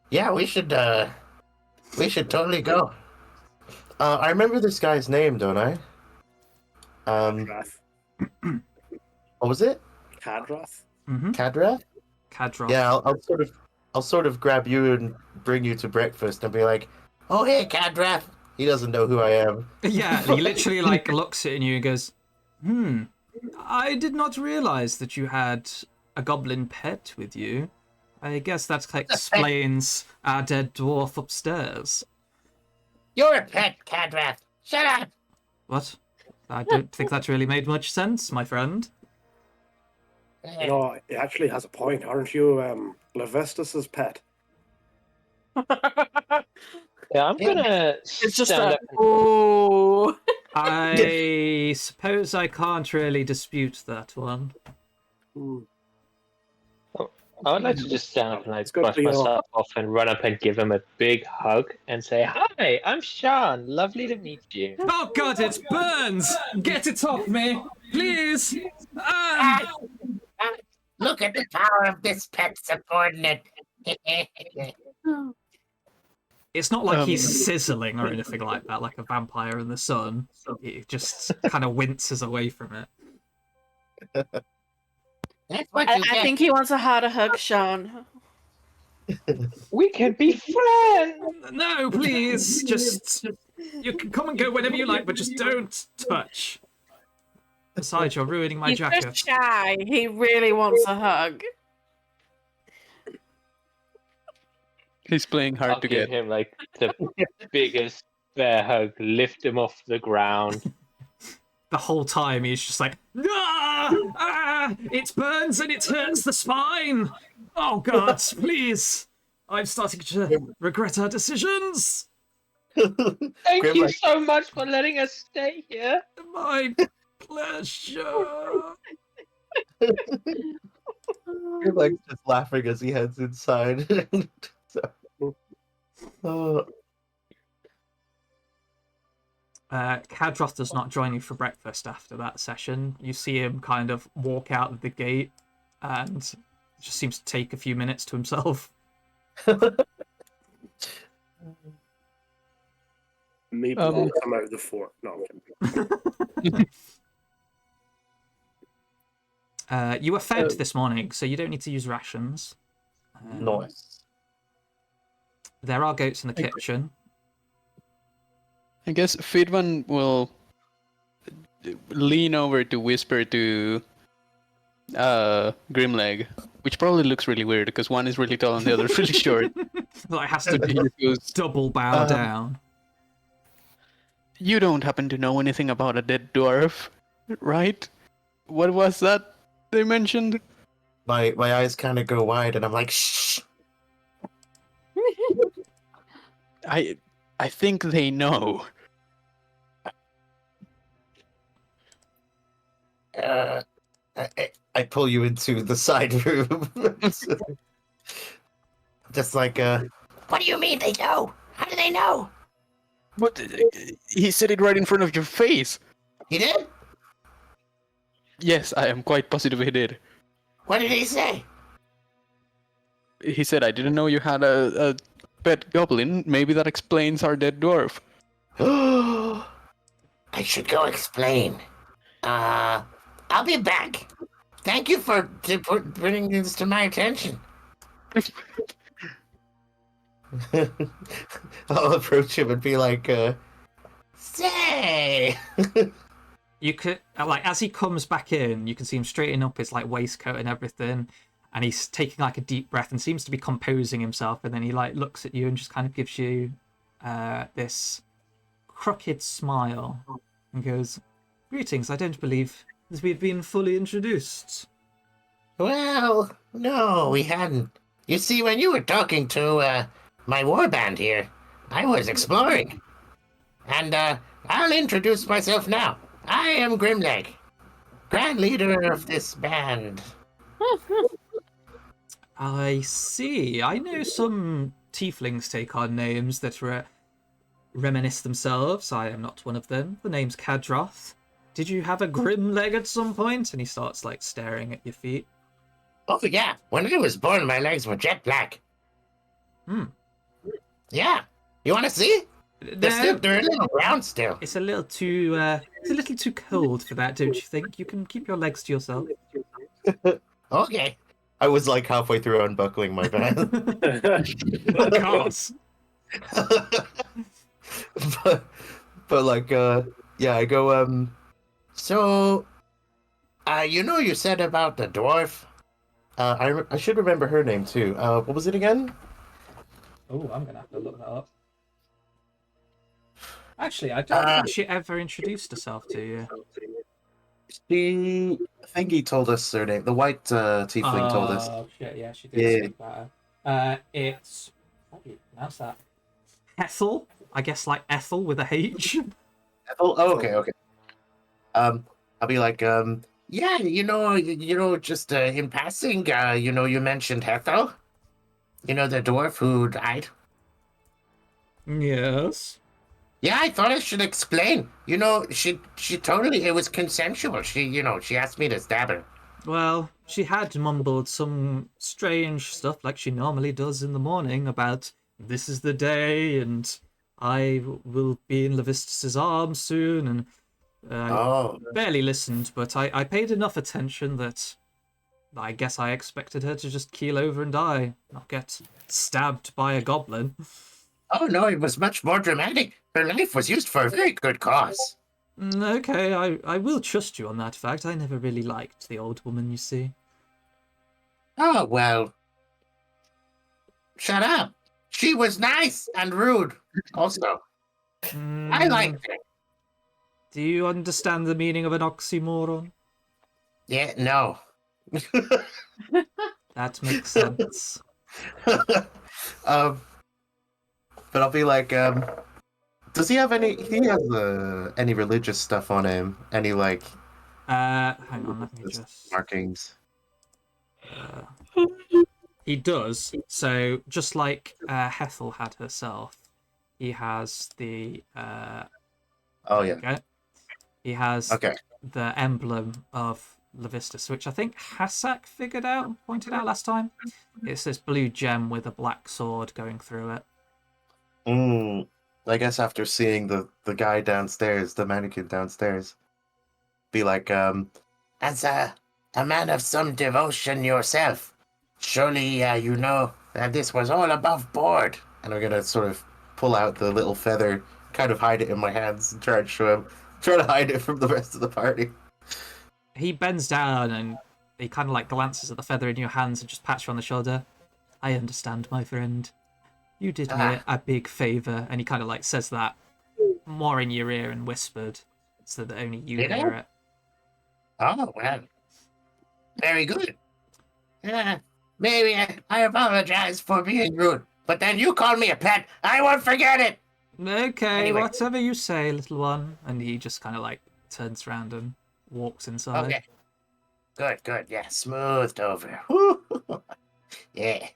Yeah, we should totally go. I remember this guy's name, don't I? Cadrath. What was it? Cadrath. Mm-hmm. Kadra? Kadroth. Yeah, I'll sort of grab you and bring you to breakfast and be like, Oh, hey, Cadrath. he doesn't know who I am. Yeah, he literally like looks at you and goes, I did not realize that you had a goblin pet with you. I guess that explains our dead dwarf upstairs. You're a pet, Cadrath. Shut up. What? I don't think that really made much sense, my friend. You know, it actually has a point. Aren't you Levestus's pet? Yeah, I'm gonna It's just stand a up. oh. I suppose I can't really dispute that one. Hmm. I would like to just stand up and like It's good brush for you. myself off and run up and give him a big hug and say, "Hi, I'm Sean. Lovely to meet you." Oh god, it burns! Get it off me, please! Look at the power of this pet subordinate. It's not like he's sizzling or anything like that, like a vampire in the sun. He just kind of winces away from it. That's what you I get. think he wants a harder hug, Sean. We can be friends. No, please, just... You can come and go whenever you like, but just don't touch. Besides, you're ruining my He's jacket. just shy. He really wants a hug. He's playing hard I'll to give get. him like the biggest bear hug, lift him off the ground. The whole time he's just like, it burns and it hurts the spine. Oh god, please. I'm starting to regret our decisions. Thank you so much for letting us stay here. My pleasure. Grimleg's just laughing as he heads inside. Kadroth does not join you for breakfast after that session. You see him kind of walk out of the gate and just seems to take a few minutes to himself. Maybe will come out of the fort. No, I'm kidding. You were fed this morning, so you don't need to use rations. Nice. There are goats in the kitchen. I guess Fidvan will lean over to whisper to Grimleg, which probably looks really weird because one is really tall and the other is really short. Like has to double bow down. You don't happen to know anything about a dead dwarf, right? What was that they mentioned? My eyes kind of go wide, and I'm like, shh. I think they know. I pull you into the side room. Just like, what do you mean they know? How do they know? But he said it right in front of your face. He did? Yes, I am quite positive he did. What did he say? He said, I didn't know you had a pet goblin. Maybe that explains our dead dwarf. I should go explain. I'll be back. Thank you for bringing this to my attention. I'll approach him and be like, Say! You could like as he comes back in, you can see him straighten up his like waistcoat and everything, and he's taking like a deep breath and seems to be composing himself. And then he like looks at you and just kind of gives you this crooked smile and goes, "Greetings. I don't believe that we've been fully introduced." Well, no, we hadn't. You see, when you were talking to my warband here, I was exploring. And I'll introduce myself now. I am Grimleg, grand leader of this band. I see. I know some tieflings take on names that reminisce themselves. I am not one of them. The name's Kadroth. Did you have a Grimleg at some point? And he starts like staring at your feet. Oh yeah, when I was born, my legs were jet black. Hmm. Yeah, you want to see? No, They're a little brown still. it's a little too cold for that, don't you think? You can keep your legs to yourself. Okay. I was like halfway through unbuckling my band. Of course. but like yeah, I go So, you said about the dwarf. I should remember her name too. What was it again? Oh, I'm gonna have to look that up. Actually, I don't think she ever introduced herself to you. I think he told us her name. The white tiefling told us. Oh shit! Yeah, she did Yeah. speak about her. It's how do you pronounce that? Ethel, I guess, like Ethel with a H. Oh, okay. I'll be like, yeah, just in passing, you mentioned Hethel. You know, the dwarf who died. Yes. Yeah, I thought I should explain. You know, she totally, it was consensual. She asked me to stab her. Well, she had mumbled some strange stuff like she normally does in the morning about this is the day and I will be in Levistus's arms soon, and I Oh, barely listened, but I paid enough attention that I guess I expected her to just keel over and die, not get stabbed by a goblin. oh no, it was much more dramatic. Her life was used for a very good cause. Okay, I will trust you on that fact. I never really liked the old woman, you see. Oh, well. Shut up. She was nice and rude, also. I liked her. Do you understand the meaning of an oxymoron? Yeah, no. That makes sense. But I'll be like, does he have any? He has any religious stuff on him? Any like Hang on, let me just... markings? He does. So, just like Hethel had herself, he has the... Oh yeah. Okay. He has Okay. the emblem of Levistus, which I think Hassak figured out and pointed out last time. It's this blue gem with a black sword going through it. I guess after seeing the guy downstairs, the mannequin downstairs, be like, As a man of some devotion yourself, surely you know that this was all above board. and I'm gonna sort of pull out the little feather, kind of hide it in my hands, and try to show him, try to hide it from the rest of the party. He bends down and he kind of like glances at the feather in your hands and just pats you on the shoulder. I understand, my friend. You did me a big favor. And he kind of like says that more in your ear and whispered so that only you Did I? hear it. Oh, well. Very good. Yeah, maybe I apologize for being rude, but then you call me a pet. I won't forget it. Okay, Anyway. whatever you say, little one. And he just kind of like turns around and walks inside. Okay. Good. Yeah, smoothed over. Woo. Yeah.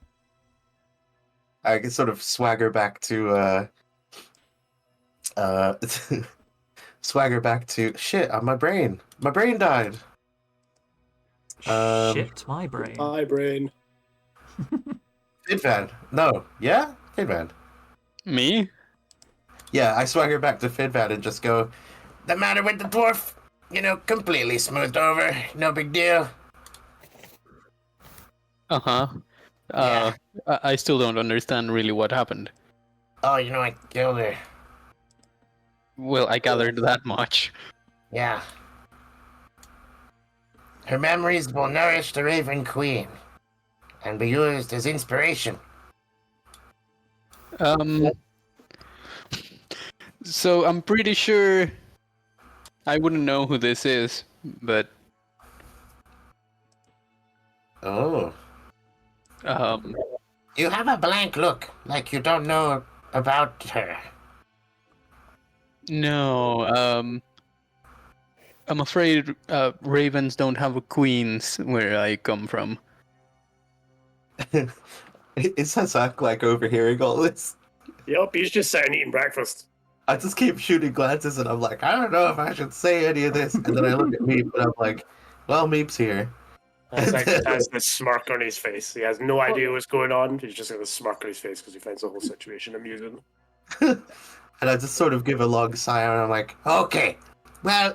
I can sort of swagger back to swagger back to shit. My brain died. Shit, my brain. My brain. Fidvan. No, yeah, Fidvan. Me? Yeah, I swagger back to Fidvan and just go. The matter with the dwarf? Completely smoothed over. No big deal. Uh-huh. Yeah. I still don't understand really what happened. Oh, I killed her. Well, I gathered that much. Yeah. Her memories will nourish the Raven Queen and be used as inspiration. So I'm pretty sure I wouldn't know who this is, but Oh. You have a blank look, like you don't know about her. no, I'm afraid ravens don't have queens where I come from. Is Hassan like overhearing all this? Yup, he's just sitting eating breakfast. I just keep shooting glances and I'm like, I don't know if I should say any of this. And then I look at Meep and I'm like, well, Meep's here. Has this smirk on his face. He has no idea what's going on. He's just got a smirk on his face because he finds the whole situation amusing. And I just sort of give a long sigh and I'm like, Okay, well,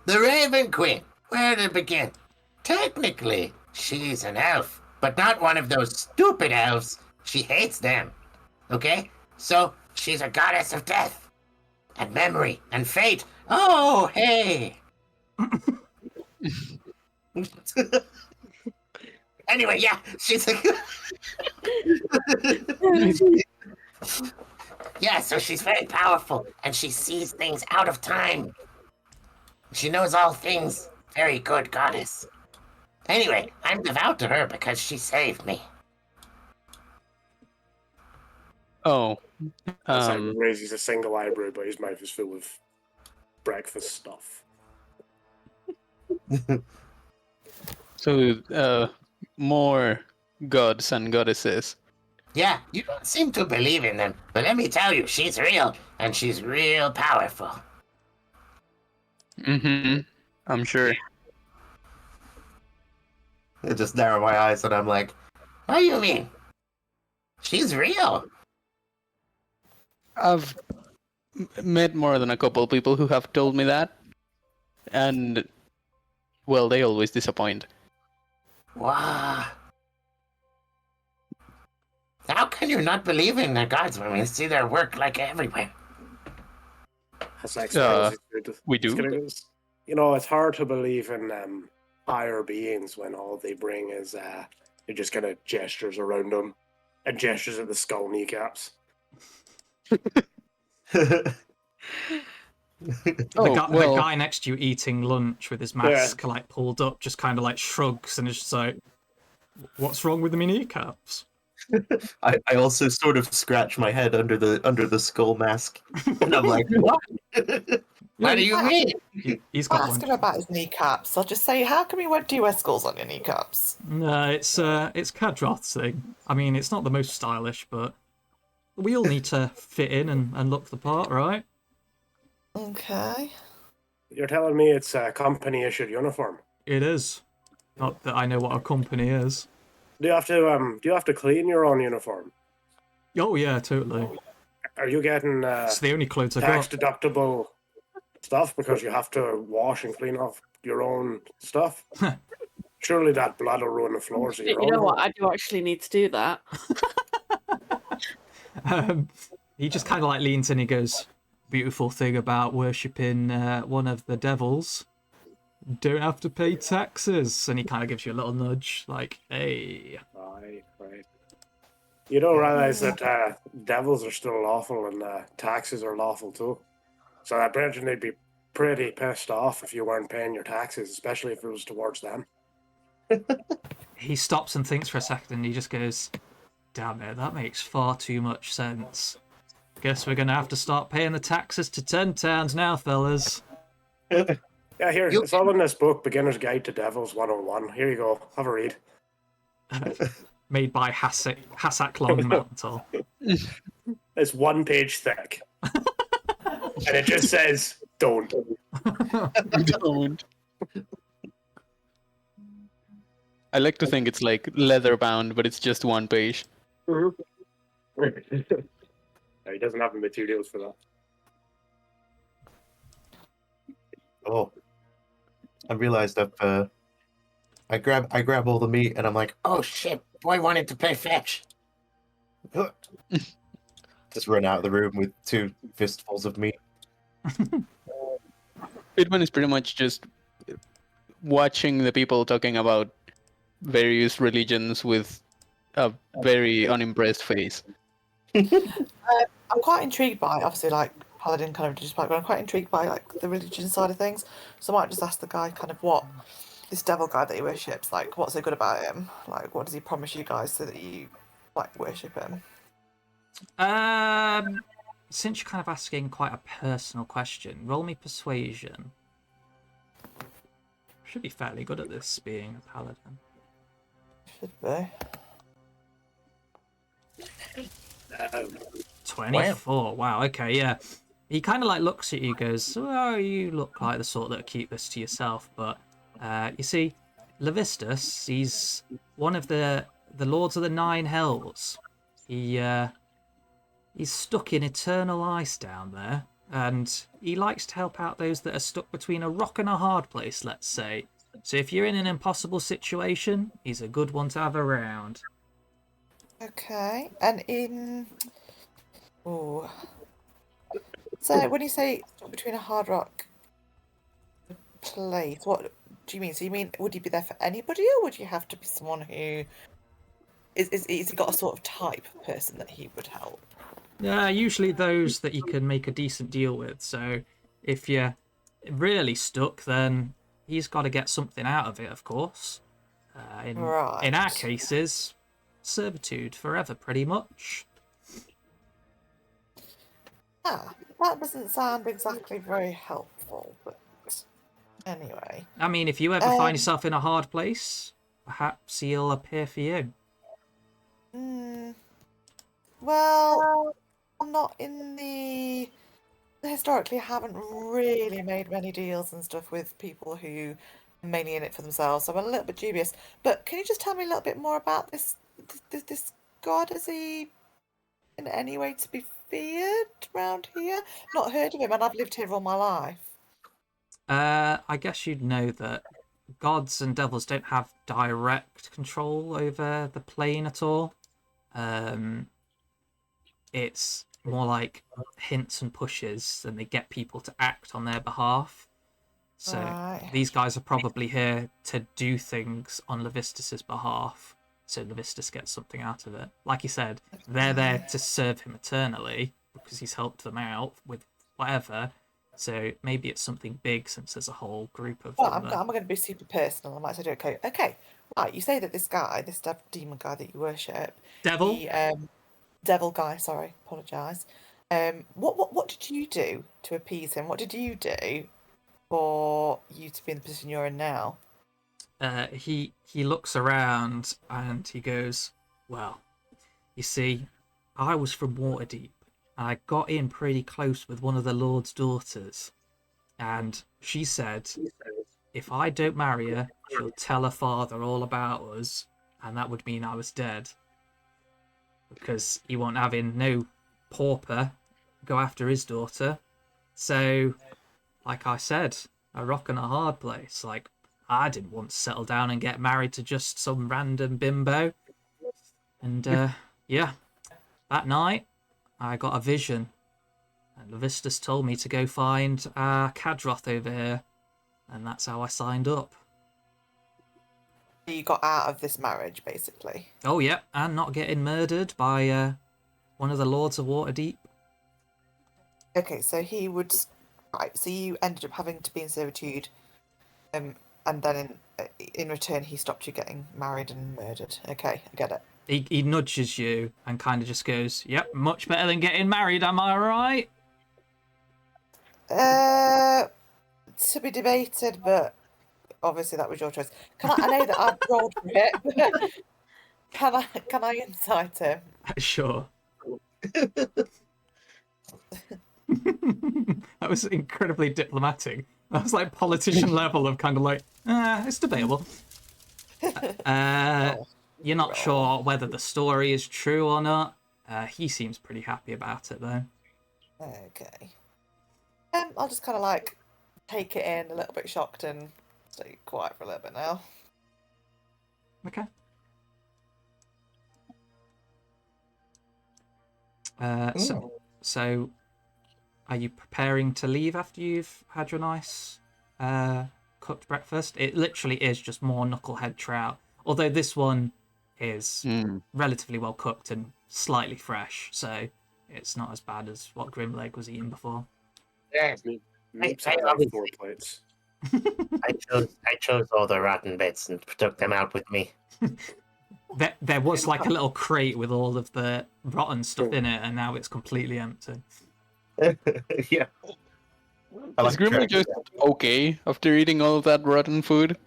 the Raven Queen, where to begin? Technically, she's an elf, but not one of those stupid elves. She hates them. Okay? So, she's a goddess of death, and memory, and fate. Oh, hey! Anyway, yeah, she's a... Yeah, so she's very powerful, and she sees things out of time. She knows all things. Very good goddess. Anyway, I'm devout to her because she saved me. Oh, Simon raises a single eyebrow, but his mouth is full of breakfast stuff. so more gods and goddesses. Yeah, you don't seem to believe in them, but let me tell you, she's real, and she's real powerful. Mm-hmm. I'm sure. I just narrow my eyes and I'm like, What do you mean? She's real. I've met more than a couple people who have told me that, and well, they always disappoint. Wow. How can you not believe in the gods when we see their work like everywhere? That's like we do. You know, it's hard to believe in higher beings when all they bring is just kind of gestures around them and gestures at the skull kneecaps. The guy next to you eating lunch with his mask like pulled up just kind of like shrugs and is just like, what's wrong with the kneecaps? I also sort of scratch my head under the skull mask, and I'm like, what? What do you mean? He's I'll got ask one. him about his kneecaps. I'll just say, how come you do wear skulls on your kneecaps? No, it's Kadroth's thing. I mean, it's not the most stylish, but we all need to fit in and look the part, right? Okay. You're telling me it's a company issued uniform? It is. Not that I know what a company is. Do you have to clean your own uniform? Oh yeah, totally. Are you getting It's the only clothes I tax got. deductible stuff because you have to wash and clean off your own stuff? Surely that blood will ruin the floors of your own. You know what? I do actually need to do that. He just kind of like leans in. He goes, "Beautiful thing about worshipping one of the devils, don't have to pay taxes." And he kind of gives you a little nudge, like, "Hey." Right. You don't realize that devils are still lawful and taxes are lawful too. So I imagine they'd be pretty pissed off if you weren't paying your taxes, especially if it was towards them. He stops and thinks for a second, and he just goes, "Damn it, that makes far too much sense. Guess we're gonna have to start paying the taxes to 10 towns now, fellas." Yeah, here, it's all in this book, Beginner's Guide to Devils 101. Here you go, have a read. Made by Hassak Longmantle. It's 1 page thick. And it just says, don't. Don't. I like to think it's like leather bound, but it's just 1 page. Mm-hmm. He doesn't have the materials for that. Oh, I realized I grab all the meat and I'm like, Oh shit, boy wanted to play fetch. just run out of the room with 2 fistfuls of meat. Pitman is pretty much just watching the people talking about various religions with a very unimpressed face. I'm quite intrigued by, obviously, like, Paladin kind of just background. I'm quite intrigued by, like, the religion side of things. So I might just ask the guy kind of what this devil guy that he worships, like, what's so good about him? Like, what does he promise you guys so that you, like, worship him? Since you're kind of asking quite a personal question, roll me persuasion. Should be fairly good at this, being a paladin. Should be. 24. Wow. Okay. Yeah. He kind of like looks at you, goes, "Well, you look like the sort that keep this to yourself, but you see, Levistus, he's one of the Lords of the Nine Hells. He's stuck in eternal ice down there, and he likes to help out those that are stuck between a rock and a hard place, let's say. So if you're in an impossible situation, he's a good one to have around. Okay, and oh, so when you say stuck between a hard rock place, what do you mean? So you mean would you be there for anybody, or would you have to be someone who is he got a sort of type of person that he would help? Yeah, usually those that you can make a decent deal with. So if you're really stuck, then he's got to get something out of it, of course. In our Right. cases, servitude forever, pretty much. Ah, that doesn't sound exactly very helpful, but anyway. I mean, if you ever find yourself in a hard place, perhaps he'll appear for you. Well, I'm not in the... Historically, I haven't really made many deals and stuff with people who are mainly in it for themselves, so I'm a little bit dubious. But can you just tell me a little bit more about this god? Is he in any way to be feared around here? Not heard of him, and I've lived here all my life. I guess you'd know that gods and devils don't have direct control over the plane at all. It's more like hints and pushes, and they get people to act on their behalf. So Right. these guys are probably here to do things on Levistus's behalf, so Levistus gets something out of it. Like you said, they're there to serve him eternally because he's helped them out with whatever. So maybe it's something big, since there's a whole group of Well, them. I'm going to be super personal. I might say, okay, right. You say that this guy, this demon guy that you worship, Devil? the devil guy. Sorry, apologise. What did you do to appease him? What did you do for you to be in the position you're in now? He looks around and he goes, well, you see, I was from Waterdeep, and I got in pretty close with one of the Lord's daughters, and she said, if I don't marry her, she'll tell her father all about us, and that would mean I was dead, because he won't having no pauper go after his daughter. So, like I said, a rock and a hard place. Like, I didn't want to settle down and get married to just some random bimbo. And yeah, that night I got a vision, and Levistus told me to go find Kadroth over here, and that's how I signed up. You got out of this marriage, basically. Oh yeah, and not getting murdered by one of the Lords of Waterdeep. Okay, so he would. Right, so you ended up having to be in servitude, and then in return he stopped you getting married and murdered. Okay, I get it. He nudges you and kind of just goes, yep, much better than getting married, am I right? To be debated, but obviously that was your choice. I know that I've rolled for it. Can I incite him? Sure. That was incredibly diplomatic. That was like politician level of kind of like, it's debatable. You're not sure whether the story is true or not. He seems pretty happy about it though. Okay. I'll just kind of like take it in, a little bit shocked, and stay quiet for a little bit now. Okay. So, are you preparing to leave after you've had your nice cooked breakfast? It literally is just more knucklehead trout, although this one is relatively well cooked and slightly fresh, so it's not as bad as what Grimleg was eating before. Yes, Meeps I had like obviously- 4 plates. I chose all the rotten bits and took them out with me. There was like a little crate with all of the rotten stuff in it, and now it's completely empty. Yeah. Is Grimly just okay after eating all of that rotten food?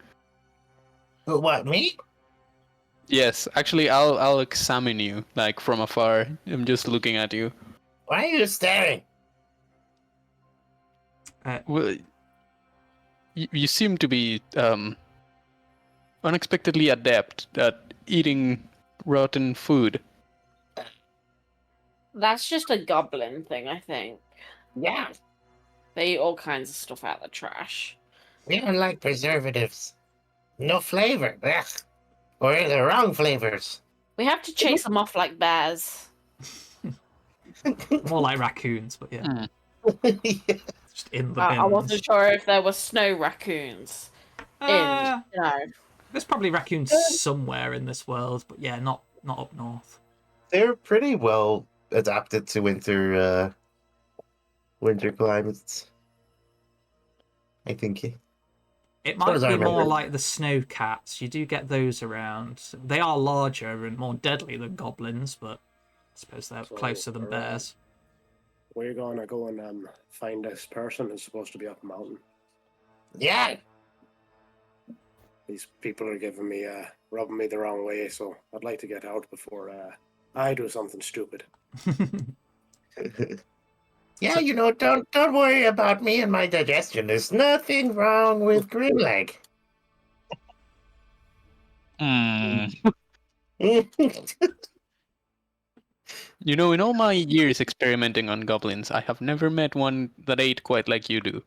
What, me? Yes, actually, I'll examine you like from afar. I'm just looking at you. Why are you staring? Well, you seem to be unexpectedly adept at eating rotten food. That's just a goblin thing, I think. Yeah, They eat all kinds of stuff out of the trash. we don't like preservatives. No flavor. Ugh. Or the wrong flavors. We have to chase them off like bears. More like raccoons, but yeah, Yeah. just in the I bins. wasn't sure if there were snow raccoons Uh, in. There's probably raccoons somewhere in this world, but yeah, not up north. They're pretty well adapted to winter climates. I think. It far might as I be more remember. like the snow cats. You do get those around. They are larger and more deadly than goblins, but I suppose they're So, closer than we're, bears. We're gonna go and find this person who's supposed to be up a mountain. Yeah. These people are giving me, rubbing me the wrong way, so I'd like to get out before I do something stupid. Yeah, don't worry about me and my digestion. There's nothing wrong with Grimleg. In all my years experimenting on goblins, I have never met one that ate quite like you do.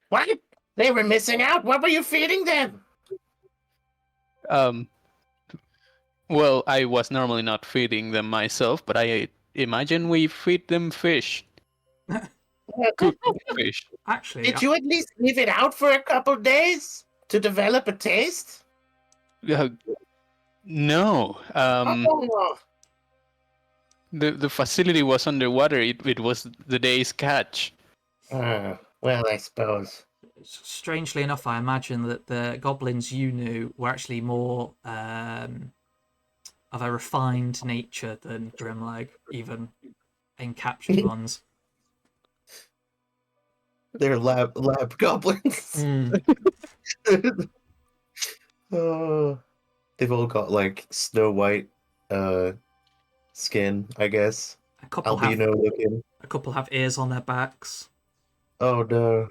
What? They were missing out. What were you feeding them? Well, I was normally not feeding them myself, but I imagine we feed them fish. Cooked fish. Actually, Did you at least leave it out for a couple days to develop a taste? No. Oh, The facility was underwater. It was the day's catch. well, I suppose. strangely enough, I imagine that the goblins you knew were actually more of a refined nature than Grimleg, even in captured ones. They're lab goblins. Oh, they've all got like Snow White skin, I guess. A couple Albino looking. have ears on their backs. Oh no.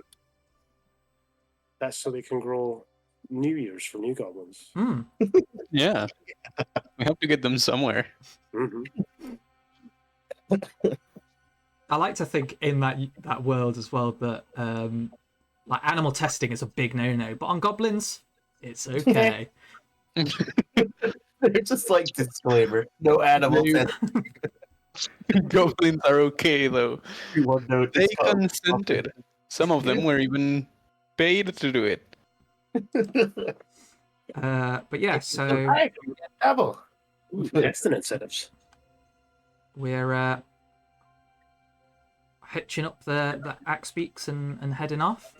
That's so they can grow new ears for new goblins. Hmm. Yeah. We have to get them somewhere. Mm-hmm. I like to think in that world as well that like animal testing is a big no-no, but on goblins, it's okay. They're just like disclaimer. No animal They- test. Goblins are okay, though. Everyone knows They it's called- consented. Some of them were even paid to do it. But yeah, so I can get double. Testing incentives. we're hitching up the axe beaks and heading off.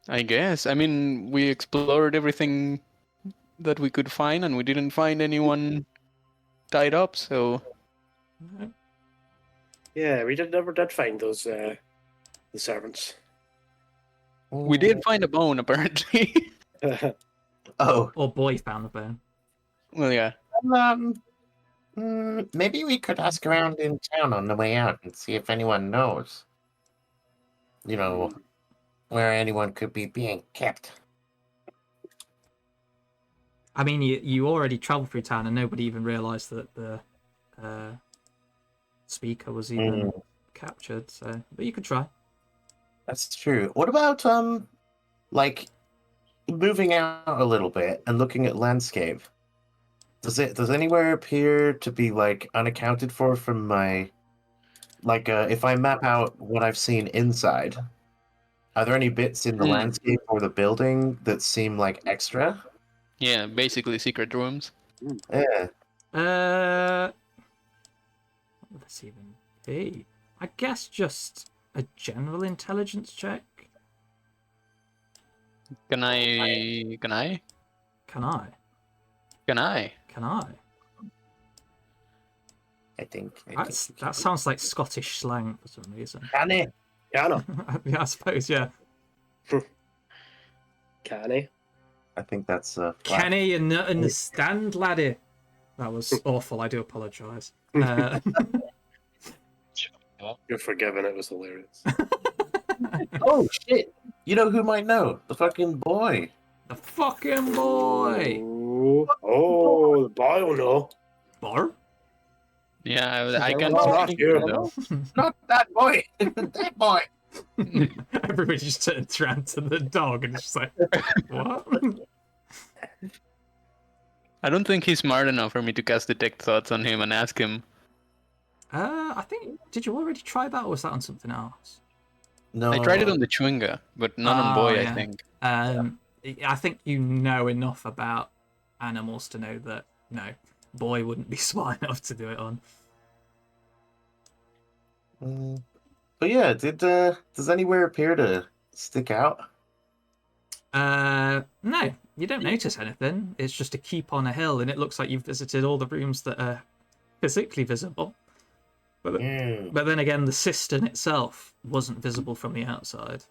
I guess. I mean, we explored everything that we could find, and we didn't find anyone tied up, so... Yeah, we never did find those the servants. We did find a bone, apparently. Oh, Or boy found the bone. Well, yeah. Maybe we could ask around in town on the way out and see if anyone knows. Where anyone could be being kept. I mean, you already travelled through town and nobody even realised that the speaker was even captured. So, but you could try. that's true. What about like moving out a little bit and looking at landscape? Does anywhere appear to be like unaccounted for from my if I map out what I've seen inside, are there any bits in the landscape or the building that seem like extra? Yeah, basically secret rooms. Yeah. What would this even be? I guess just a general intelligence check. Can I? Can I? Can I? Can I? I think. That sounds like Scottish slang for some reason. Canny. Yeah, I know. Yeah, I suppose. Yeah. Canny. I think that's Can you not understand, laddie? That was awful. I do apologise. You're forgiven. It was hilarious. Oh shit! You know who might know? The fucking boy. The fucking boy! Oh, the boy will know. Bar? Yeah, I can. No, not you. though. Not that boy. That boy. Everybody just turns around to the dog and it's just like, what? I don't think he's smart enough for me to cast detect thoughts on him and ask him. I think, did you already try that or was that on something else? No, I tried it on the Chewinga, but not on Boy, yeah. I think. I think you know enough about animals to know that, no, Boy wouldn't be smart enough to do it on. But yeah, does anywhere appear to stick out? No, you don't notice anything. It's just a keep on a hill, and it looks like you've visited all the rooms that are physically visible. But then again, the cistern itself wasn't visible from the outside.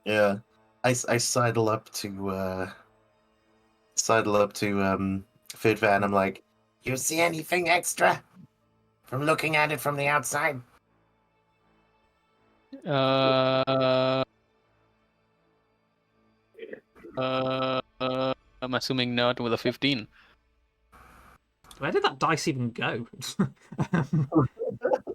Yeah, I sidle up to Food Van. I'm like, You see anything extra from looking at it from the outside? I'm assuming not with a 15. Where did that dice even go?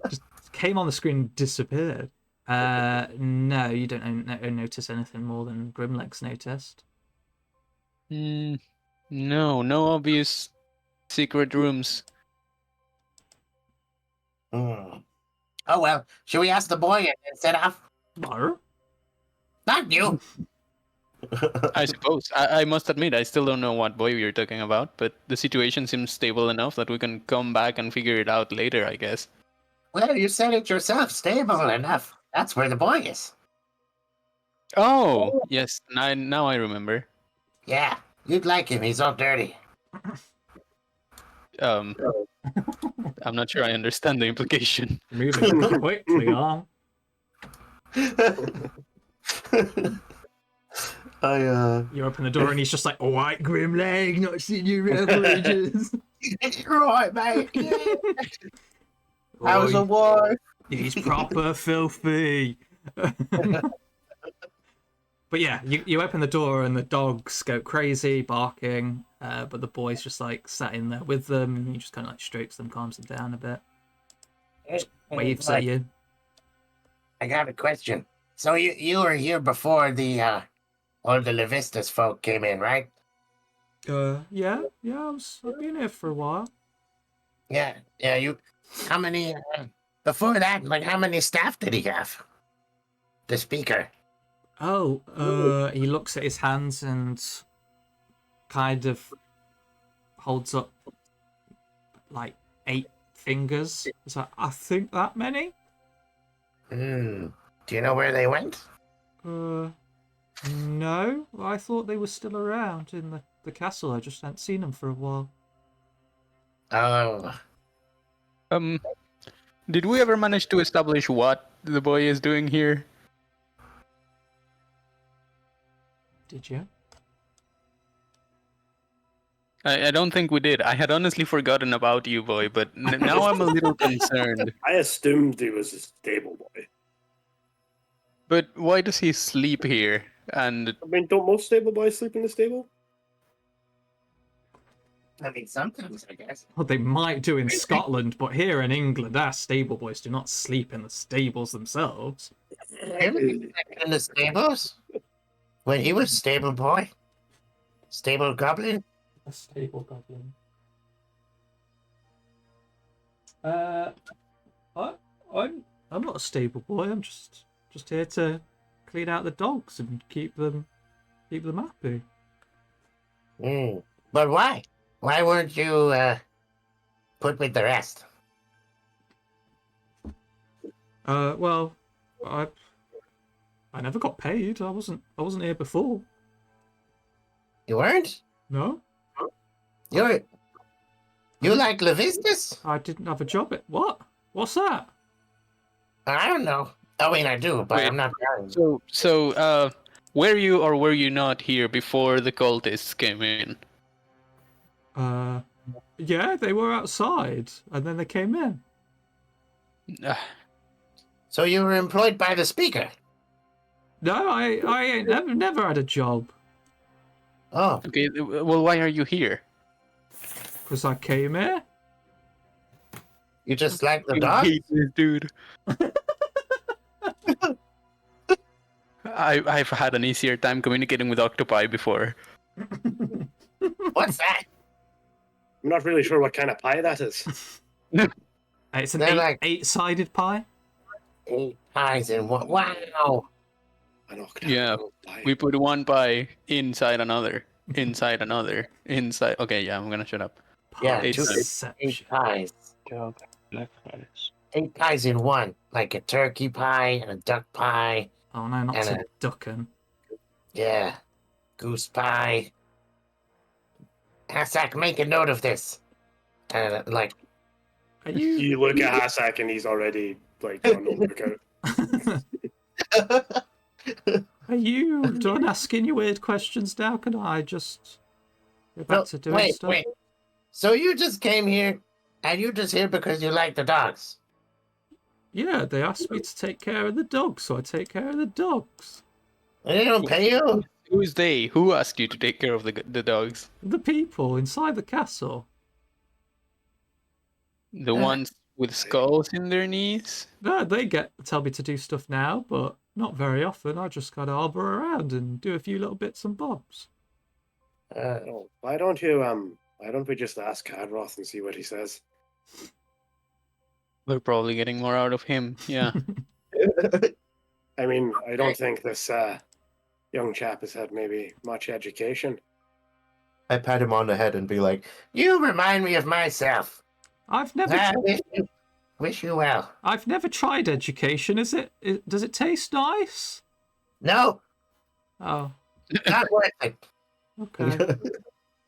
Just came on the screen and disappeared. No, you don't notice anything more than Grimlegs noticed. No obvious secret rooms. Oh well, should we ask the boy and set off? Bar? Not you. I suppose. I must admit, I still don't know what boy you're talking about, but the situation seems stable enough that we can come back and figure it out later, I guess. Well, you said it yourself. Stable enough. That's where the boy is. Oh, yes. Now I remember. Yeah, you'd like him. He's all dirty. I'm not sure I understand the implication. Moving quickly on. You open the door and he's just like, "All right, Grimleg, not seen you around for ages." Right, mate. Yeah. How's a wife? He's proper filthy. But yeah, you open the door and the dogs go crazy, barking. But the boy's just like sat in there with them, and he just kind of like strokes them, calms them down a bit, waves at you. I got a question. So you were here before the all the Levistus folk came in, right? Yeah, I've been here for a while. Yeah. You. How many? Before that, like, how many staff did he have? The speaker. Oh, he looks at his hands and kind of holds up like 8 fingers. He's like, I think that many? Do you know where they went? No. I thought they were still around in the castle. I just hadn't seen them for a while. Oh. Did we ever manage to establish what the boy is doing here? Did you? I don't think we did. I had honestly forgotten about you, boy, but now I'm a little concerned. I assumed he was a stable boy. But why does he sleep here? And I mean, don't most stable boys sleep in the stable? I mean, sometimes, I guess. Well, they might do in Scotland, but here in England, our stable boys do not sleep in the stables themselves. In the stables? When he was stable boy? Stable goblin? A stable goblin. I'm not a stable boy. I'm just here to clean out the dogs and keep them happy. But why? Why weren't you put with the rest? Well, I never got paid. I wasn't here before. You weren't? No, You like Levistus? I didn't have a job at what? What's that? I don't know. I mean, I do, but Wait, I'm not telling. So, were you or were you not here before the cultists came in? Yeah, they were outside, and then they came in. So you were employed by the speaker? No, I ain't never had a job. Oh, Okay, well, why are you here? Because I came here. you just like the I dog? hate this dude. I've had an easier time communicating with octopi before. What's that? I'm not really sure what kind of pie that is. It's an They're like- eight-sided pie. 8 pies in one. Wow. An Yeah, octagonal pie. we put one pie inside another, inside another, inside. Okay, yeah, I'm gonna shut up. Yeah, Eight 8 Pieceception. pies. Job, black rice. 8 pies in one. Like a turkey pie and a duck pie. Oh no, not And to ducken. Yeah. Goose pie. Hassak, make a note of this. Like, Are you? You look at Hassak and he's already like on lookout. Are you done asking your weird questions now? Can I just go back to doing stuff? wait. So you just came here, and you just here because you like the dogs? Yeah, they asked me to take care of the dogs, so I take care of the dogs. And they don't pay you? Who's they? Who asked you to take care of the dogs? The people inside the castle. The ones with skulls in their knees? No, they tell me to do stuff now, but not very often. I just gotta arbor around and do a few little bits and bobs. Oh, why don't we just ask Kadroth and see what he says? We're probably getting more out of him. Yeah. I mean, I don't think this young chap has had maybe much education. I pat him on the head and be like, You remind me of myself. I've never, I wish you well. I've never tried education. Does it taste nice? No, Oh, not worth it. okay.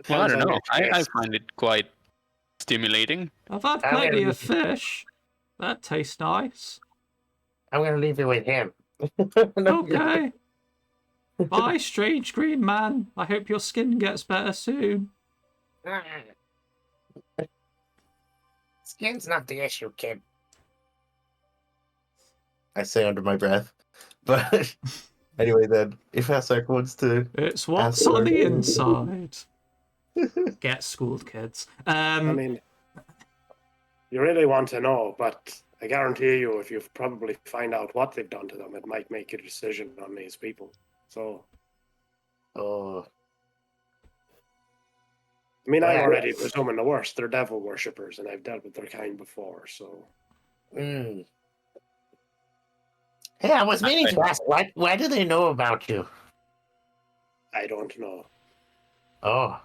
Well, I don't Depends on know. your I taste. find it quite stimulating. I've had I'm plenty gonna of fish. That tastes nice. I'm going to leave you with him. Okay. Bye, strange green man. I hope your skin gets better soon. Skin's not the issue, kid. I say under my breath. But anyway, then, if Hassak wants to. It's what's Answer. on the inside. Get schooled, kids. I mean, you really want to know, but I guarantee you, if you probably find out what they've done to them, it might make a decision on these people. So, Oh, I mean, I'm Yeah. already presuming the worst. They're devil worshippers, and I've dealt with their kind before. So, mm. Hey, I was meaning to ask, why do they know about you? I don't know. Oh.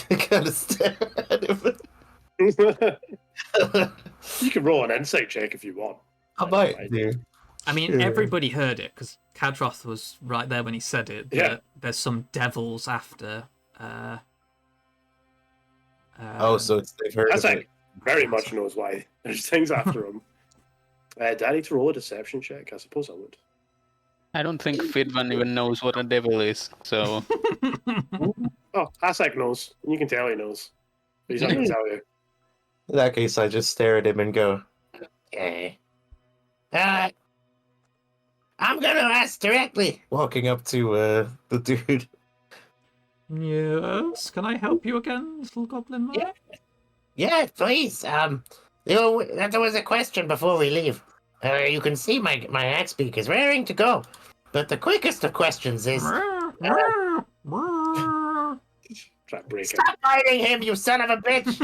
I kind of stare at him. You can roll an insight check if you want. I might do. I mean, Sure. everybody heard it because Kadroth was right there when he said it. Yeah. That there's some devils after. Oh, so they've heard That's of like it. very much knows why there's things after him. Do I need to roll a deception check? I suppose I would. I don't think Fidvan even knows what a devil is. So Oh, Hasek knows. You can tell he knows. But he's not going to tell you. In that case, I just stare at him and go, Okay. I'm gonna ask directly. walking up to the dude. Yes, can I help you again, little goblin man? Yeah. Yeah, please. There was a question before we leave. You can see my axe beak is raring to go. But the quickest of questions is, Brr, brr. Try to break it. stop biting him, you son of a bitch!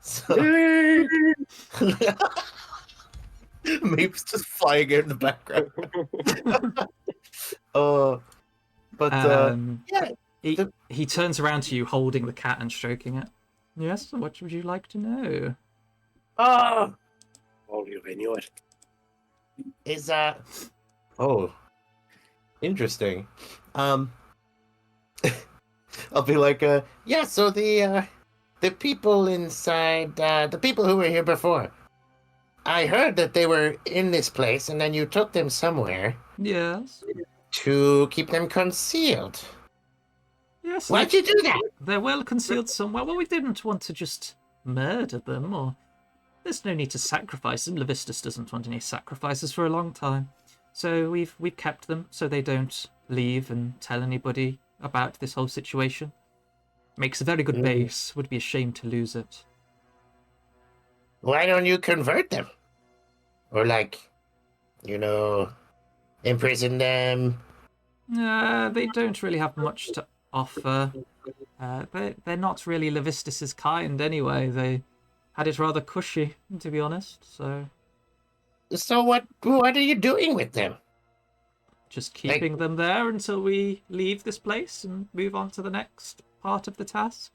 So, Meep's just flying in the background. But Yeah. the- He turns around to you, holding the cat and stroking it. Yes, what would you like to know? Oh, Oh, I knew it. is oh, interesting. I'll be like, yeah. So the people inside, the people who were here before. I heard that they were in this place, and then you took them somewhere Yes. to keep them concealed. Yes. Why'd you do that? They're well concealed somewhere. Well, we didn't want to just murder them or there's no need to sacrifice them. Levistus doesn't want any sacrifices for a long time. So we've kept them so they don't leave and tell anybody about this whole situation. Makes a very good base. Would be a shame to lose it. Why don't you convert them? Or imprison them? They don't really have much to offer. They're not really Levistus's kind anyway. They had it rather cushy, to be honest. So what are you doing with them? Just keeping them there until we leave this place and move on to the next part of the task.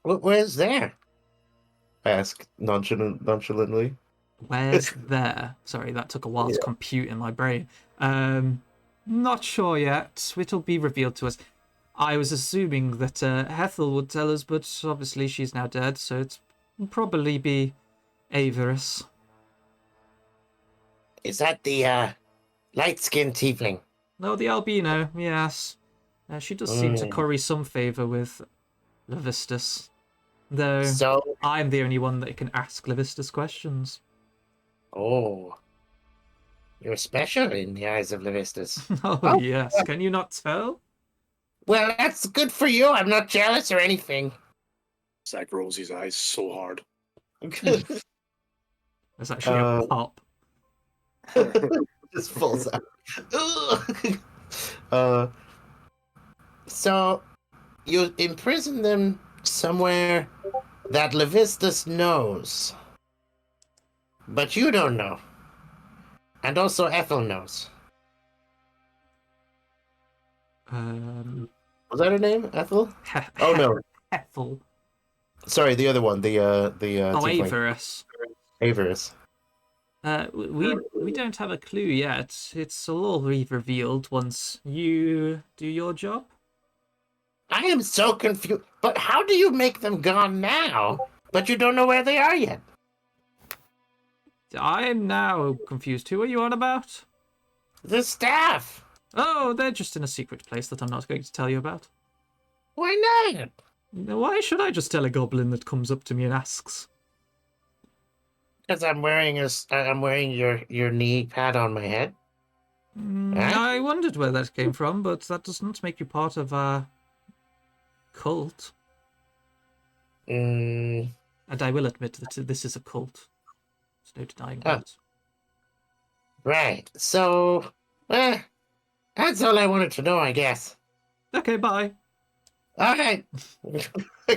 Where's there? Ask nonchalantly. Where's there? Sorry, that took a while to compute in my brain. Not sure yet. It'll be revealed to us. I was assuming that Ethel would tell us, but obviously she's now dead, so it'll probably be Averus. Is that the light-skinned tiefling? No, the albino, yes. She does seem to curry some favour with Levistus. Though So, I'm the only one that can ask Levistus questions. you're special in the eyes of Levistus. Oh, yes. Can you not tell? Well, that's good for you. I'm not jealous or anything. Zach rolls his eyes so hard. There's actually a pop. Just falls out. So, you imprison them somewhere that Levistus knows. But you don't know. And also Ethel knows. Was that her name? Ethel? Oh no. Ethel. Sorry, the other one. The tiefling. Averus. Averus. We don't have a clue yet. It's all revealed once you do your job. I am so confused. But how do you make them gone now? But you don't know where they are yet. I am now confused. Who are you on about? The staff. Oh, they're just in a secret place that I'm not going to tell you about. Why not? Why should I just tell a goblin that comes up to me and asks? Because I'm wearing your knee pad on my head. I wondered where that came from, but that does not make you part of our cult. And I will admit that this is a cult. There's no denying that. Right. So, that's all I wanted to know, I guess. Okay, bye. All right.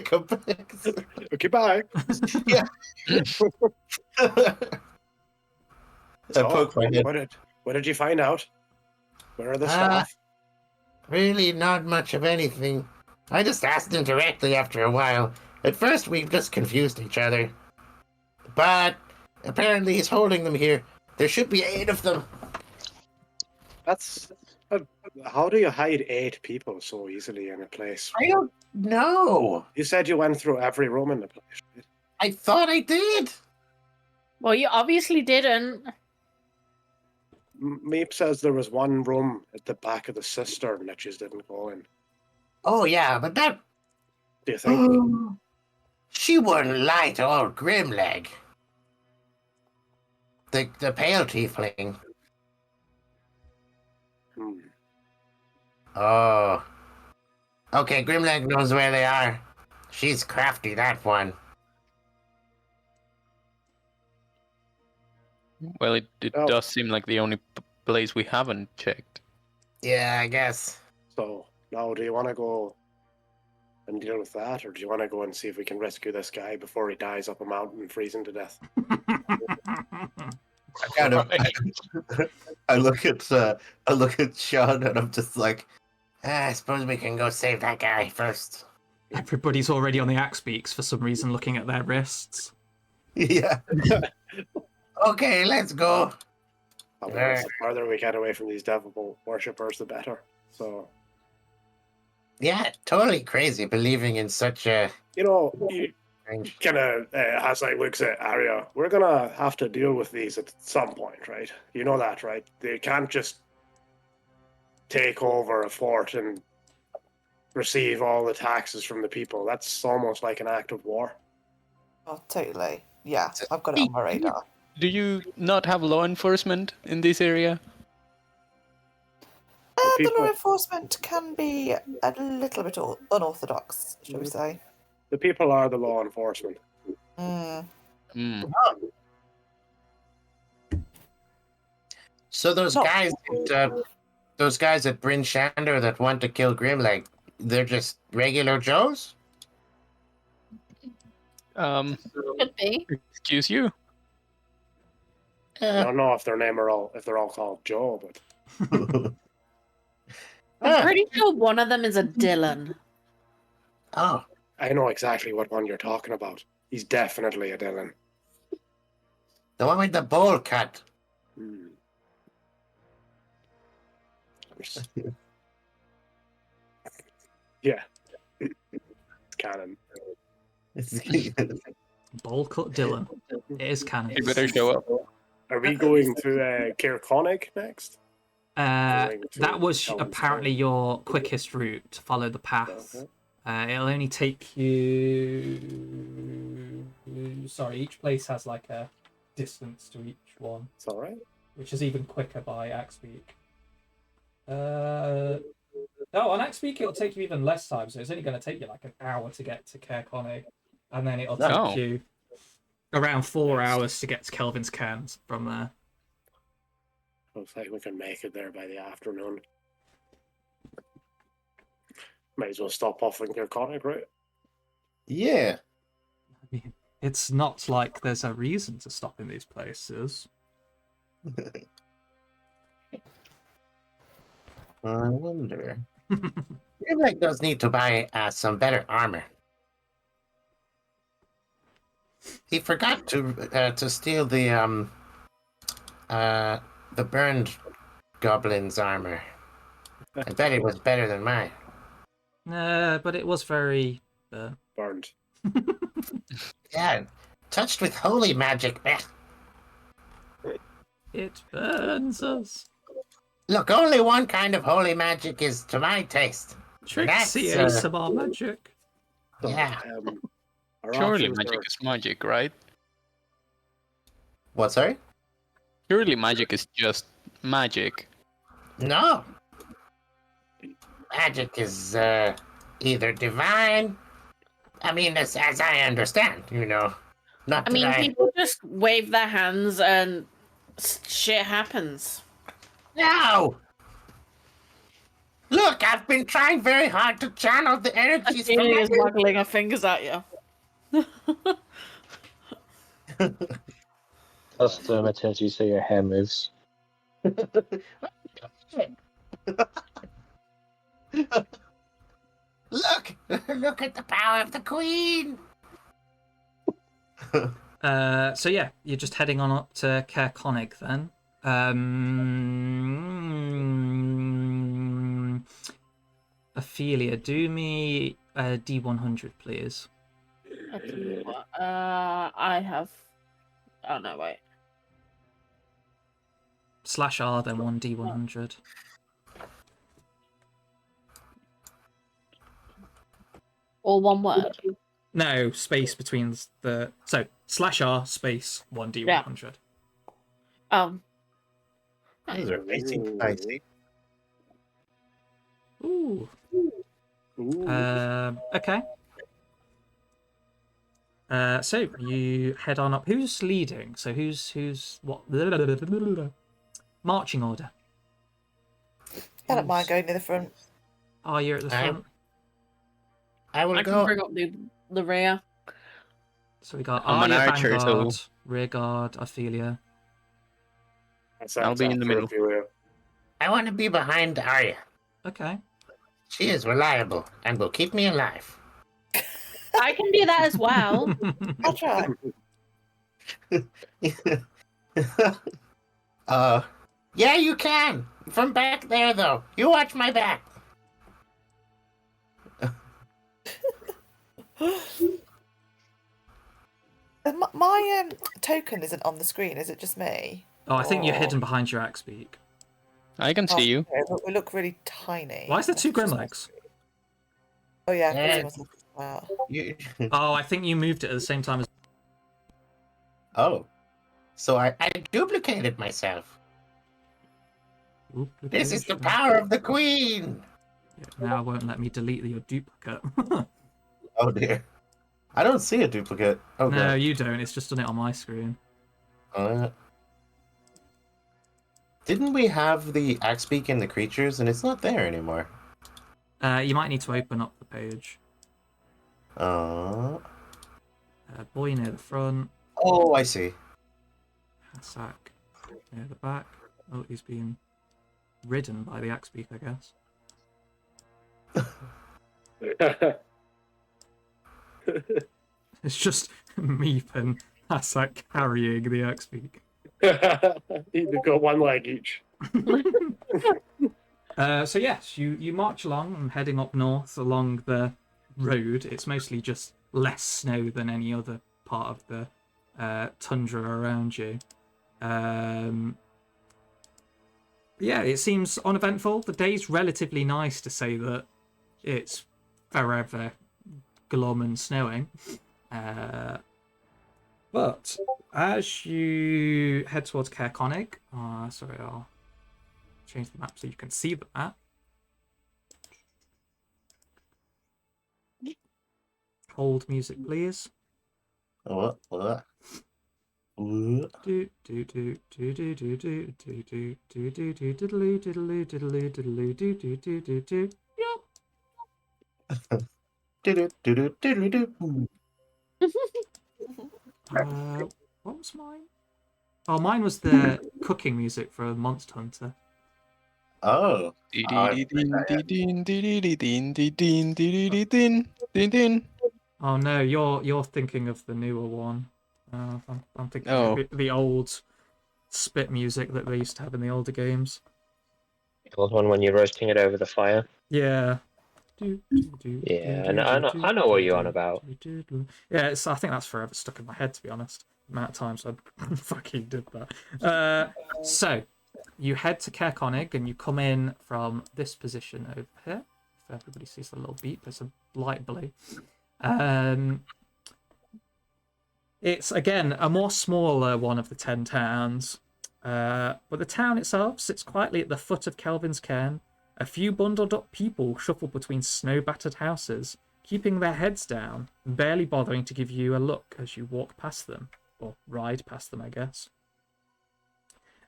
Come back. Okay, bye. Yeah. I poke my head. What did you find out? Where are the staff? Really not much of anything. I just asked him directly after a while. At first, we just confused each other. But apparently he's holding them here. There should be 8 of them. That's... how do you hide 8 people so easily in a place? I don't know. You said you went through every room in the place. Right? I thought I did. Well, you obviously didn't. Meep says there was one room at the back of the cistern that you didn't go in. Oh, yeah, but that... Do you think? She wouldn't lie to old Grimleg. The pale tiefling. Oh. Okay, Grimleg knows where they are. She's crafty, that one. Well, it Oh. does seem like the only place we haven't checked. Yeah, I guess. So, now do you want to go and deal with that, or do you want to go and see if we can rescue this guy before he dies up a mountain freezing to death? I kind of. I look at Sean and I'm just like, I suppose we can go save that guy first. Everybody's already on the axe beaks for some reason, looking at their wrists. yeah. Okay, let's go. The farther we get away from these devil worshippers, the better. So, Yeah, totally crazy believing in such a you strange... kind of, as I looks at Arya, we're going to have to deal with these at some point, right? You know that, right? They can't just take over a fort and receive all the taxes from the people. That's almost like an act of war. Oh, totally. Yeah, I've got it on my radar. Do you not have law enforcement in this area? The law enforcement can be a little bit unorthodox, shall we say. The people are the law enforcement. Hmm. So those guys at Bryn Shander that want to kill Grimleg, they're just regular Joes? Could be. Excuse you? I don't know if they're all called Joe, but I'm pretty sure one of them is a Dylan. Oh, I know exactly what one you're talking about. He's definitely a Dylan. the one with the bowl cut. Hmm. Yeah. It's canon. Bowl cut Dylan. It is canon. You better show up. Are we going to Kirkonic next? That was Kelvin's apparently Cave. your quickest route to follow the path. It'll only take you. Sorry, each place has like a distance to each one, It's all right. which is even quicker by Axpeak. No, on Axpeak it'll take you even less time, so it's only going to take you like an hour to get to Cairconnig, and then it'll take Oh. you around 4 hours to get to Kelvin's Cairns from there. Looks like we can make it there by the afternoon. Might as well stop off in Kirkonic, right? Yeah. I mean, it's not like there's a reason to stop in these places. I wonder. Grimleg does need to buy some better armor. He forgot to steal the burned goblin's armor. I bet it was better than mine. But it was very. Burned. Yeah, touched with holy magic. It burns us. Look, only one kind of holy magic is to my taste. Trixie That's, ASMR magic. Yeah. Our Surely options magic are- is magic, right? What, sorry? Surely magic is just magic. No. Magic is either divine. I mean, as I understand, Not I mean, divine. people just wave their hands and shit happens. No! Look, I've been trying very hard to channel the energies from Amelia is my... waggling her fingers at you. Custom attention so your hair moves. Look! Look at the power of the queen! So yeah, you're just heading on up to Cairconnig then. Ophelia, do me a D100, please. I tell you what, I have. Oh no, wait. /R, then 1D100. All one word. No, space between the... So, /R, space, 1D100. Those are amazing. I see. Ooh. Ooh. Okay. So you head on up. Who's leading? So who's what? Marching order. I don't mind going to the front. Oh, you're at the front. I will I can go. bring up the rear. So we got I'm an Arya, archer, Vanguard, so- Rearguard, Ophelia. I'll be in the middle. I want to be behind Arya. Okay. She is reliable and will keep me alive. I can do that as well. I'll try. Yeah, you can. From back there, though. You watch my back. My token isn't on the screen. Is it just me? Oh, I think you're hidden behind your axe beak. I can see you. Okay, we look really tiny. Why is there two That's just Grimlegs? Oh yeah, Yeah. wow. You... Oh, I think you moved it at the same time as. Oh. So I duplicated myself. This is the Duplication. power of the queen. Yeah, now it won't let me delete your duplicate. Oh dear. I don't see a duplicate. Oh No, god. you don't. It's just done it on my screen. Didn't we have the axe beak in the creatures, and it's not there anymore? You might need to open up the page. Uh. Boy near the front. Oh, I see. Sack near the back. Oh, he's being ridden by the axe beak, I guess. It's just Meep and Hassak carrying the axe beak. They've got one leg each. So yes, you march along and heading up north along the road. It's mostly just less snow than any other part of the tundra around you. Yeah, it seems uneventful. The day's relatively nice to say that it's forever glum and snowing. But as you head towards Caer Konig, sorry, I'll change the map so you can see the map. Hold music, please. What? Do do do do do do do do do do do do do diddly diddly diddly diddly do do do do do. What was mine? Oh, mine was the cooking music for Monster Hunter. Oh. Oh no, you're thinking of the newer one. I'm thinking Oh. of the old spit music that they used to have in the older games. The old one when you're roasting it over the fire. Yeah. Yeah, I know what you're on about. Yeah, I think that's forever stuck in my head, to be honest. The amount of times I fucking did that. So, you head to Caer Konig and you come in from this position over here. If everybody sees the little beep, it's a light blue. It's, again, a more smaller one of the 10 towns. But the town itself sits quietly at the foot of Kelvin's Cairn. A few bundled up people shuffle between snow-battered houses, keeping their heads down, barely bothering to give you a look as you walk past them. Or ride past them, I guess.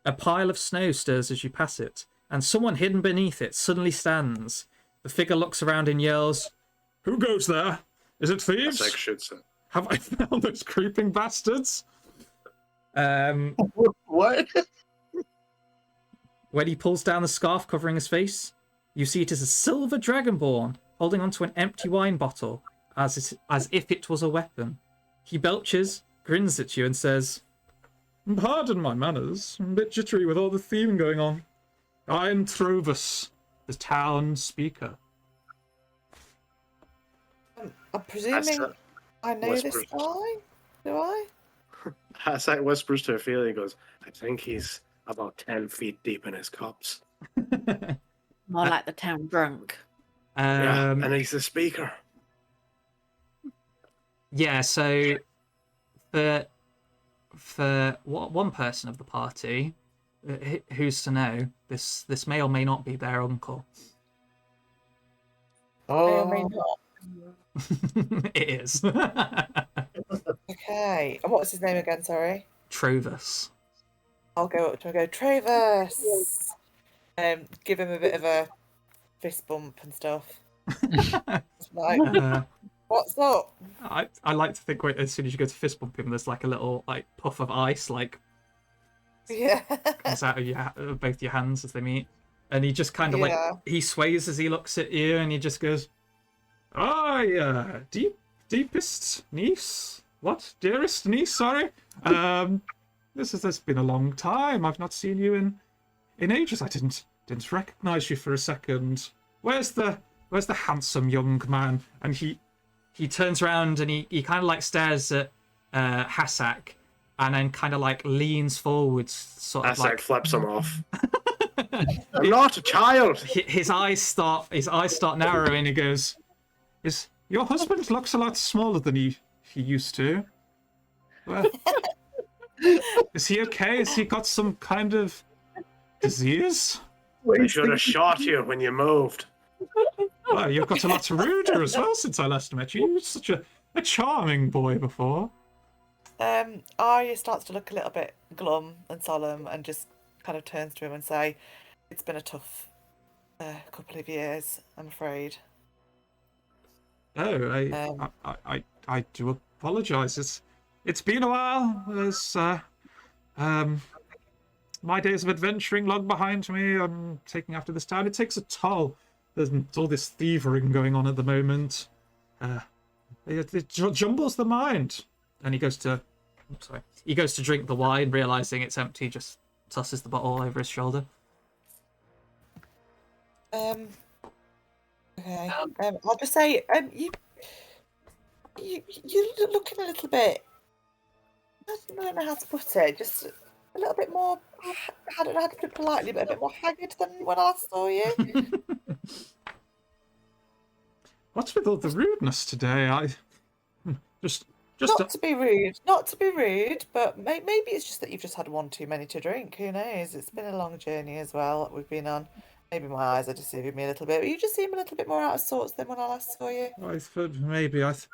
A pile of snow stirs as you pass it, and someone hidden beneath it suddenly stands. The figure looks around and yells, "Who goes there? Is it thieves? That's like shit, son. Have I found those creeping bastards?" What? When he pulls down the scarf covering his face, you see it is a silver dragonborn holding onto an empty wine bottle as if it was a weapon. He belches, grins at you, and says, "Pardon my manners. I'm a bit jittery with all the theme going on. I'm Trovus, the town speaker." I'm presuming I know this whispers. guy. Do I? Hassak whispers to Ophelia and goes, "I think he's about 10 feet deep in his cups." More like the town drunk. Yeah, and he's the speaker. Yeah, so for one person of the party, who's to know, this may or may not be their uncle. May or may Oh. not. It is. Okay. And what's his name again? Sorry. Trovus. I'll go up to him and go, "Travis." Give him a bit of a fist bump and stuff. Like, what's up? I like to think as soon as you go to fist bump him, there's like a little like puff of ice like Yeah. comes out of both your hands as they meet, and he just kind of like he sways as he looks at you, and he just goes, "Oh, deepest niece? What, dearest niece? Sorry. This has been a long time. I've not seen you in ages. I didn't recognize you for a second. Where's the handsome young man?" And he turns around and he kind of like stares at Hassak, and then kind of like leans forwards, sort of Hassak like flips him off. "I'm not a child." his eyes start narrowing. He goes, "Your husband looks a lot smaller than he used to. Is he okay? Has he got some kind of disease? I should have shot you when you moved. Well, you've got a lot ruder as well since I last met you. You were such a charming boy before. Arya starts to look a little bit glum and solemn and just kind of turns to him and say, "It's been a tough couple of years, I'm afraid." Oh, I do apologise. It's been a while. There's my days of adventuring long behind me. I'm taking after this town. It takes a toll. There's all this thieving going on at the moment. It jumbles the mind. And he goes to, he goes to drink the wine, realizing it's empty. Just tosses the bottle over his shoulder. Okay. I'll just say, you're looking a little bit. I don't know how to put it. Just a little bit more. I don't know how to put it politely, but a bit more haggard than when I last saw you. What's with all the rudeness today? Just Not to be rude, but maybe it's just that you've just had one too many to drink. Who knows? It's been a long journey as well that we've been on. Maybe my eyes are deceiving me a little bit, but you just seem a little bit more out of sorts than when I last saw you. I thought maybe as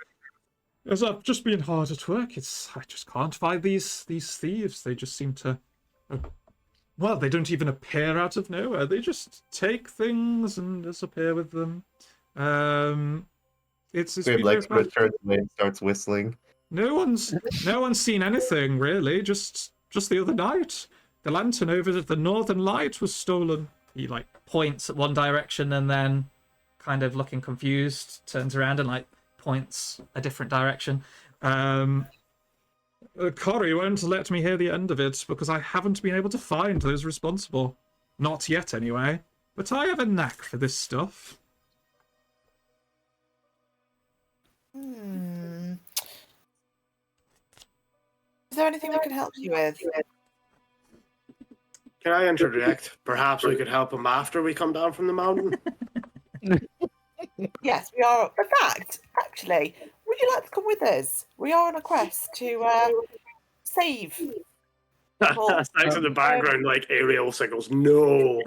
I've just been hard at work. I just can't find these thieves. They just seem to, well, they don't even appear out of nowhere. They just take things and disappear with them. It's Grim been Legs turns away and starts whistling. No one's seen anything really. Just the other night, the lantern over at the Northern Light was stolen. He points at one direction and then, kind of looking confused, turns around and points a different direction. Corey won't let me hear the end of it because I haven't been able to find those responsible. Not yet, anyway. But I have a knack for this stuff. Is there anything we can help you with? Can I interject? Perhaps we could help him after we come down from the mountain. Yes, we are. In fact, actually, would you like to come with us? We are on a quest to save. Thanks in the background, aerial signals. No.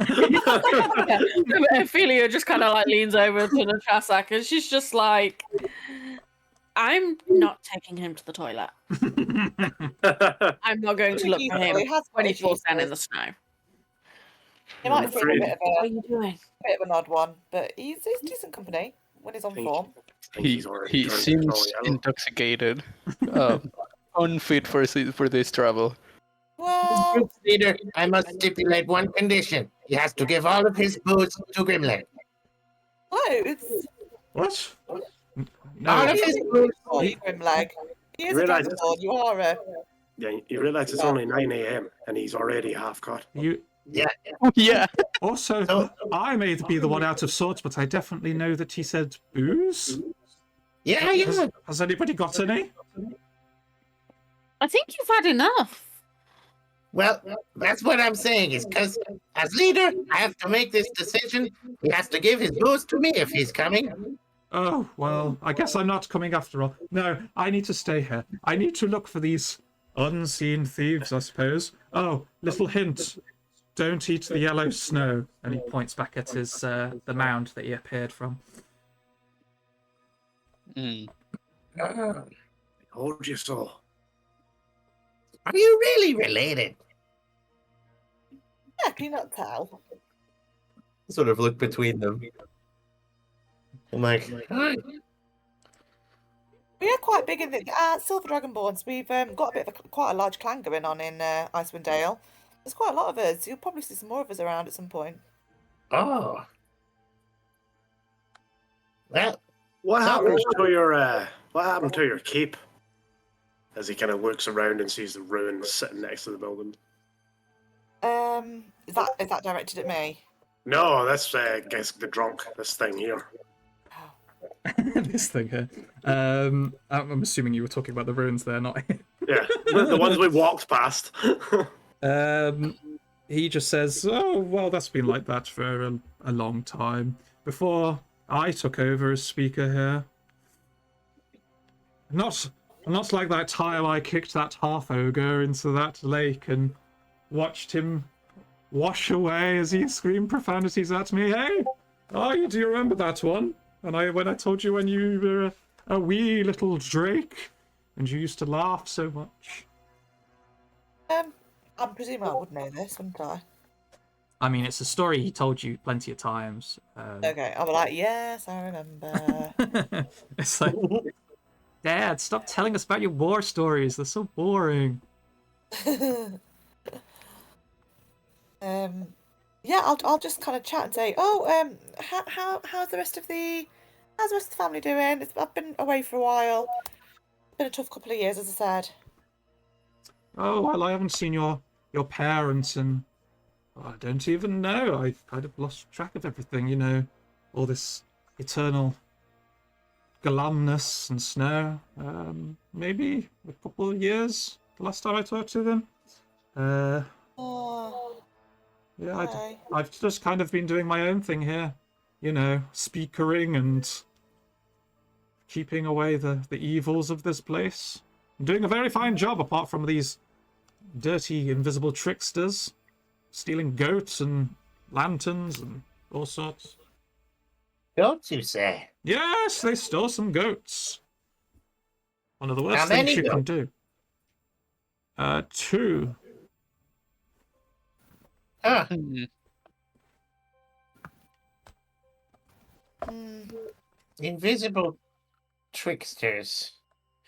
Ophelia just kind of leans over to the Trasak and she's just like, I'm not taking him to the toilet. I'm not going to look for him 24/7 in the snow. He might seem a bit of What are you doing? a bit of an odd one, but he's decent company when he's on form. He seems intoxicated, unfit for this travel. Well, Leader, I must stipulate one condition. He has to give all of his booze to Grimleg. clothes. What? No. All of He his is booze. a Grimleg. He is a Realise dragonborn. You are a. Yeah, you realise it's only 9 a.m. and he's already half cut. Yeah. Also, I may be the one out of sorts, but I definitely know that he said booze. Yeah. Has anybody got any? I think you've had enough. Well, that's what I'm saying is because as leader, I have to make this decision. He has to give his booze to me if he's coming. Oh, well, I guess I'm not coming after all. No, I need to stay here. I need to look for these unseen thieves, I suppose. Oh, little hint. Don't eat the yellow snow. And he points back at his the mound that he appeared from. I Told you so. Are you really related? Yeah, can you not tell? Sort of look between them. I'm like, We are quite big in the Silver Dragonborns. We've got a bit of quite a large clan going on in Icewind Dale. There's quite a lot of us. You'll probably see some more of us around at some point. Oh. Well, What happened to your keep? As he kind of looks around and sees the ruins sitting next to the building. Is that directed at me? No, that's I guess the drunk. This thing here. This thing here. I'm assuming you were talking about the ruins there, not. Yeah, the ones we walked past. He just says, "Oh, well, that's been like that for a long time. Before I took over as speaker here. Not Not like that time I kicked that half ogre into that lake and watched him wash away as he screamed profanities at me. Hey, do you remember that one? And when I told you when you were a wee little drake, and you used to laugh so much. I'm presuming I would know this, wouldn't I? I mean, it's a story he told you plenty of times. Okay, I'll be like, yes, I remember. It's like, Dad, stop telling us about your war stories. They're so boring. Yeah, I'll just kind of chat and say, how's the rest of the family doing? I've been away for a while. It's been a tough couple of years, as I said. Oh, well, I haven't seen your parents, and I don't even know. I've kind of lost track of everything, you know, all this eternal glumness and snow. Maybe a couple of years, the last time I talked to them. Oh, Yeah, okay. I've just kind of been doing my own thing here, you know, speakering and keeping away the evils of this place. I'm doing a very fine job, apart from these dirty, invisible tricksters stealing goats and lanterns and all sorts. Don't you say? Yes, they stole some goats. One of the How worst things many you can do. 2. Huh. Invisible tricksters.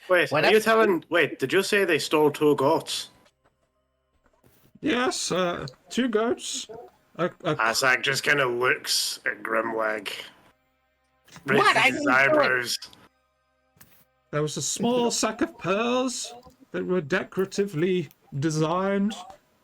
Wait, What are you else? telling? Wait, did you say they stole 2 goats? Yes, 2 goats. Asak just kind of looks at Grimwag. What are Raises you his doing? eyebrows. There was a small sack of pearls that were decoratively designed,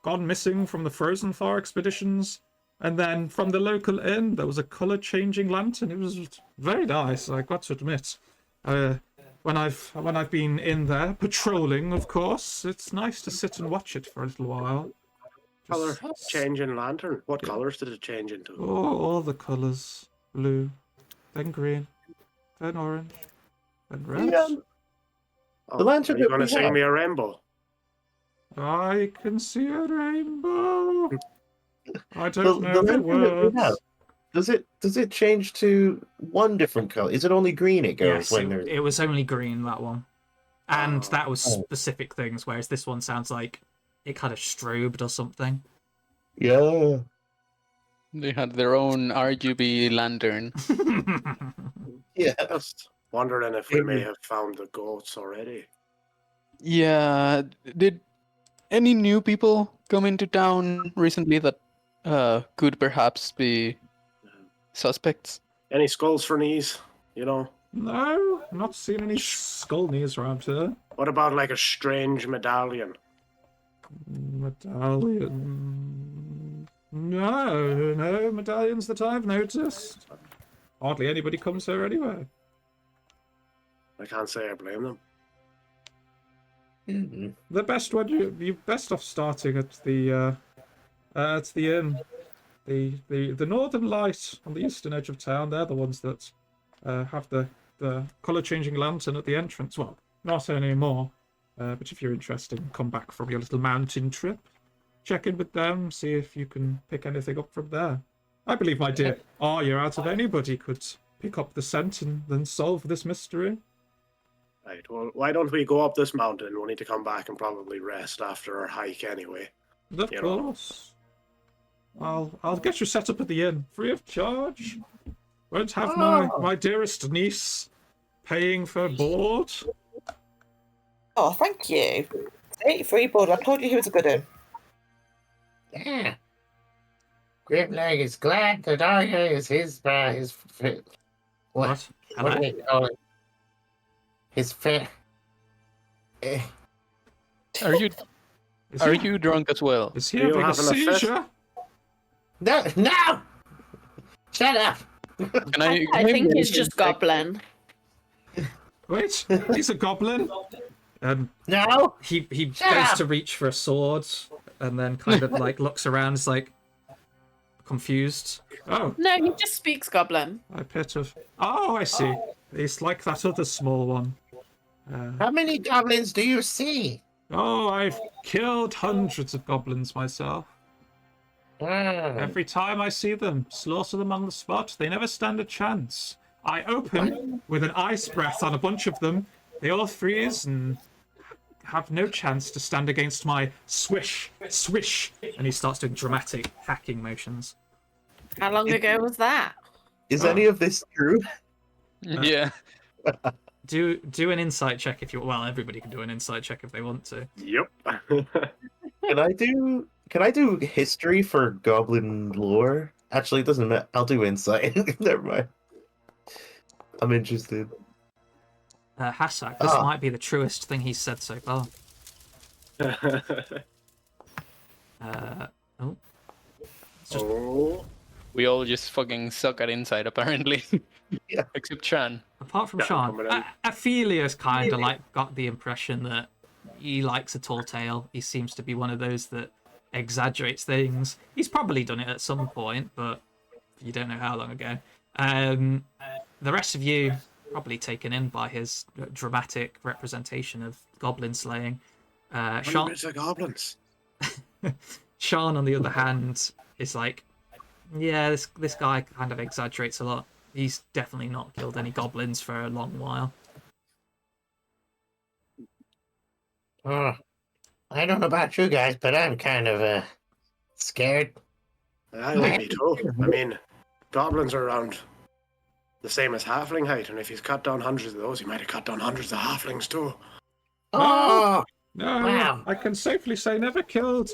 gone missing from the Frozen Far expeditions. And then from the local inn, there was a color-changing lantern. It was very nice, I got to admit. When I've been in there patrolling, of course, it's nice to sit and watch it for a little while. Color Just- changing lantern. What Yeah. colors did it change into? Oh, all the colors: blue, then green, then orange, then red. Oh, The lantern are you that going to we sing have. me a rainbow? I can see a rainbow. I The don't know the lantern that we have. words. Does it change to one different color? Is it only green it goes Yes, when there's it was only green, that one. And Oh. that was Oh. specific things, whereas this one sounds like it kind of strobed or something. Yeah. They had their own RGB lantern. Yeah. Just wondering if we may have found the goats already. Yeah. Did any new people come into town recently that could perhaps be suspects? Any skulls for knees? You know? No, not seen any skull knees around here. What about like a strange medallion? Medallion. No medallions that I've noticed. Hardly anybody comes here anyway. I can't say I blame them. Mhm. The best one, you best off starting at the inn. The northern light on the eastern edge of town. They're the ones that have the color changing lantern at the entrance. Well, not anymore. But if you're interested, come back from your little mountain trip. Check in with them, see if you can pick anything up from there. I believe my dear you're out of anybody could pick up the scent and then solve this mystery. Right, well, why don't we go up this mountain? We'll need to come back and probably rest after our hike anyway. Of You know. course. I'll get you set up at the inn, free of charge. Won't have my dearest niece paying for board. Oh, thank you. See, free board. I told you he was a good one. Yeah. Grimleg is glad that Arya is his What? What do they call it? His fa- eh, Are you Is are he, you drunk as well? is he Are you having a having a fit? seizure? No! Shut up! Can I think he's just goblin. Wait, he's a goblin. And No! he Shut goes up! to reach for a sword and then kind of like looks around, is like confused. Oh, No, he just speaks goblin. a bit of. Oh, I see. He's like that other small one. How many goblins do you see? Oh, I've killed hundreds of goblins myself. Every time I see them, slaughter them on the spot. They never stand a chance. I open with an ice breath on a bunch of them. They all freeze and have no chance to stand against my swish, swish. And he starts doing dramatic hacking motions. How long ago was that? Is any of this true? Yeah. Do an insight check if you. Well, everybody can do an insight check if they want to. Yep. Can I do history for goblin lore? Actually, it doesn't matter. I'll do insight. Never mind. I'm interested. Hassak, this might be the truest thing he's said so far. It's just We all just fucking suck at insight, apparently. Yeah. Except Chan. apart from Yeah, Sean, coming in. Aphelia's kind of like got the impression that he likes a tall tale. He seems to be one of those that exaggerates things. He's probably done it at some point, but you don't know how long ago. The rest of you probably taken in by his dramatic representation of goblin slaying. Sean, Hundreds of goblins. Sean, on the other hand, is like, yeah, this guy kind of exaggerates a lot. He's definitely not killed any goblins for a long while. I don't know about you guys, but I'm kind of scared. I would be too. I mean, goblins are around the same as halfling height, and if he's cut down hundreds of those, he might have cut down hundreds of halflings too. Oh, No, Wow. I can safely say never killed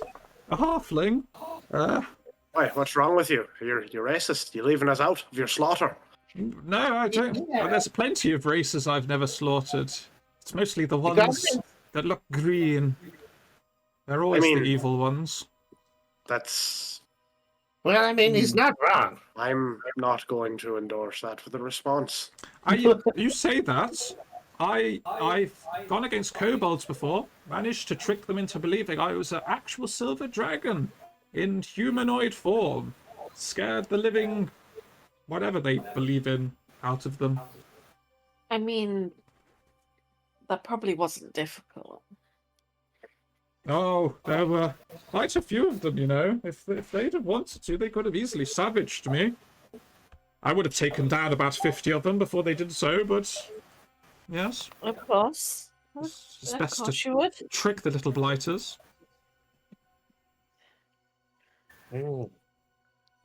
a halfling. Why, what's wrong with you? You're racist. You're leaving us out of your slaughter. No, I don't. Well, there's plenty of races I've never slaughtered. It's mostly the ones that look green. They're always mean- the evil ones. That's. well, I mean, he's not wrong. I'm not going to endorse that for the response. You say that. I've gone against kobolds before, managed to trick them into believing I was an actual silver dragon in humanoid form, scared the living whatever they believe in out of them. I mean, that probably wasn't difficult. Oh, there were quite a few of them, you know. If they'd have wanted to, they could have easily savaged me. I would have taken down about 50 of them before they did so, but yes, Of course. it's Of best course to you would. trick the little blighters.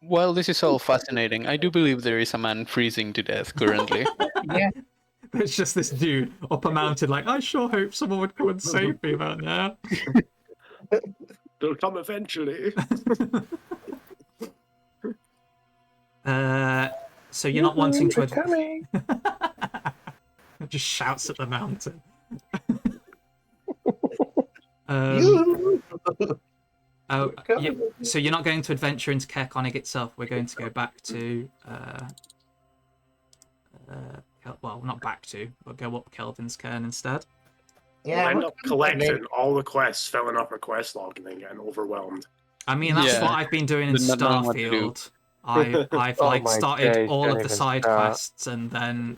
While this is all fascinating, I do believe there is a man freezing to death currently. It's just this dude up a mountain, like, I sure hope someone would come and save me, man. Yeah. They'll come eventually. So you're not wanting to. coming. Just shouts at the mountain. So you're not going to adventure into Kerkonig itself. We're going to go back to. Well, not back to, but go up Kelvin's Cairn instead. We'll end up collecting all the quests, filling up our quest log, and then getting overwhelmed. I mean, that's Yeah. what I've been doing in Not knowing what to do. Starfield. I've Oh like my started days, all don't of the even side start. quests, and then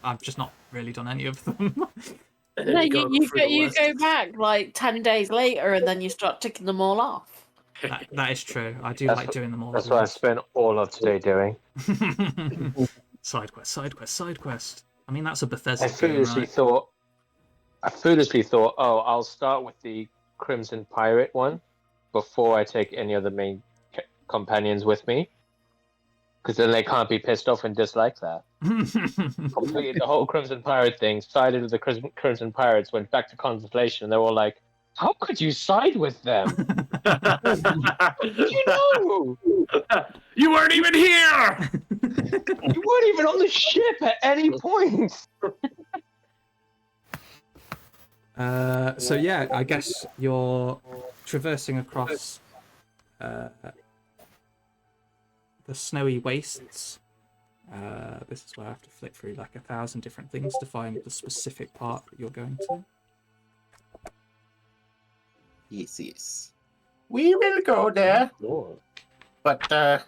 I've just not really done any of them. No, gotta you through the go list. back like 10 days later and then you start ticking them all off. That is true. I do That's like what- doing them all. That's at what I once. spent all of today doing. Side quest. I mean, that's a Bethesda I game, foolishly right? thought, oh, I'll start with the Crimson Pirate one before I take any of the main companions with me, because then they can't be pissed off and dislike that. Completed the whole Crimson Pirate thing, sided with the Crimson Pirates, went back to Contemplation, and they were like, "How could you side with them? You know, You weren't even here! you weren't even on the ship at any point." So yeah, I guess you're traversing across the snowy wastes. This is where I have to flick through like 1,000 different things to find the specific part that you're going to. Yes. We will go there. But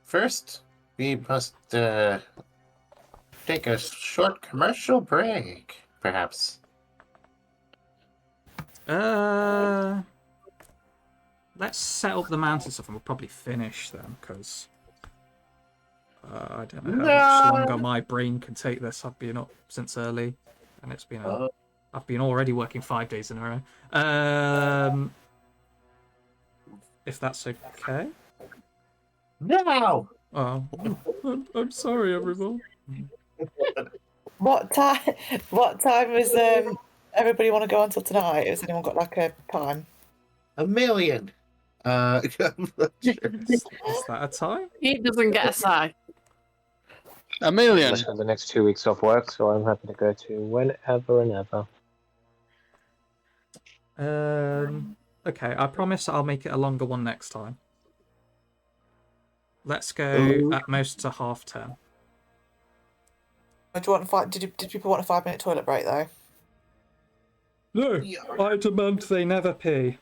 first, we must take a short commercial break. perhaps. Let's set up the mountain stuff and we'll probably finish then, because I don't know how much longer my brain can take this. I've been up since early, and it's been I've been already working 5 days in a row. If that's okay. No! Oh, I'm sorry, everyone. What time? What time is everybody want to go until tonight? Has anyone got like a time? 1,000,000. I'm not sure. Is that a time? He doesn't get a sigh. 1,000,000. I have the next 2 weeks off work, so I'm happy to go to whenever and ever. Okay, I promise I'll make it a longer one next time. Let's go at most to 10:30. Do you want did people want a 5-minute toilet break though? No, I demand they never pee.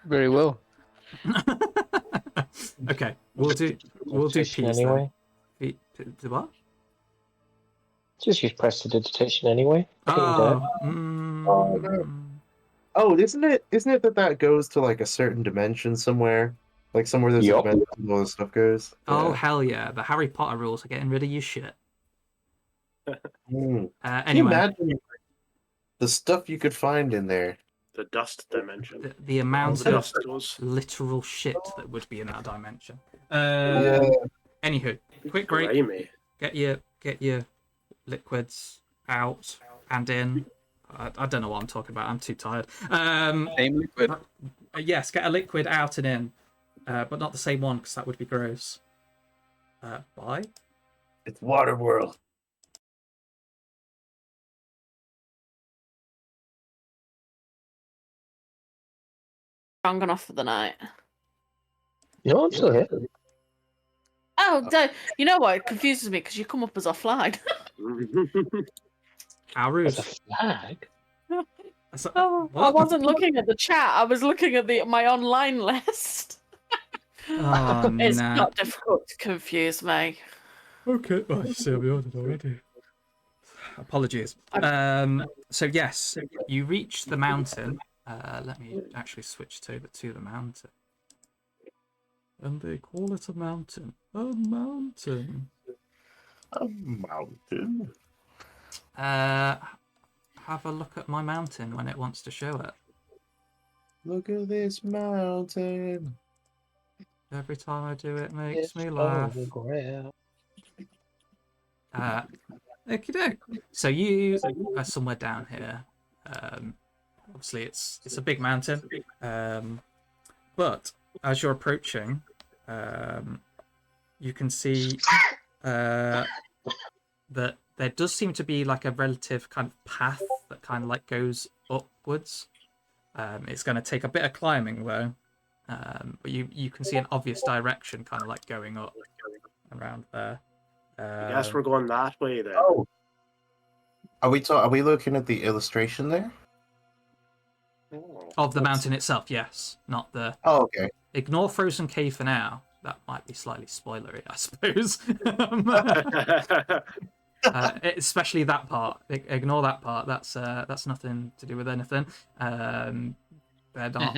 Very well. Okay, we'll do Digitation peas anyway. then. The what? Just use prestidigitation anyway. Oh, isn't it that goes to like a certain dimension somewhere? Like somewhere there's a Yup. dimension where all this stuff goes? Oh, Yeah. hell yeah. The Harry Potter rules are getting rid of your shit. Can you Anyway, imagine the stuff you could find in there? The dust dimension. the All amount the of dust goes. literal shit that would be in that dimension. Yeah. Anywho, quick break. Grimy. Get your liquids out and in. I don't know what I'm talking about. I'm too tired. Same liquid. Yes, get a liquid out and in, but not the same one because that would be gross. Bye. It's Waterworld. I'm gone off for the night. No, I'm still here. Oh, you know what? It confuses me because you come up as offline. How rude. There's a flag. Oh, I What? wasn't looking at the chat. I was looking at my online list. Oh, It's nah. not difficult to confuse me. Okay, well, you see, I'll be on it already. Apologies. So yes, you reach the mountain. Let me actually switch to the mountain. And they call it a mountain. A mountain. A mountain. Have a look at my mountain when it wants to show it. Look at this mountain. Every time I do it, makes It's me laugh. on the ground. Okie doke. So you are somewhere down here. Obviously, it's a big mountain. But as you're approaching, you can see that there does seem to be like a relative kind of path that kind of like goes upwards. It's going to take a bit of climbing though, but you can see an obvious direction kind of like going up around there. I guess we're going that way then. Oh. Are we looking at the illustration there? Oh. Of the mountain itself, yes, not the. Oh, okay. Ignore Frozen Cave for now. That might be slightly spoilery, I suppose. Especially that part. Ignore that part. That's nothing to do with anything. They're not.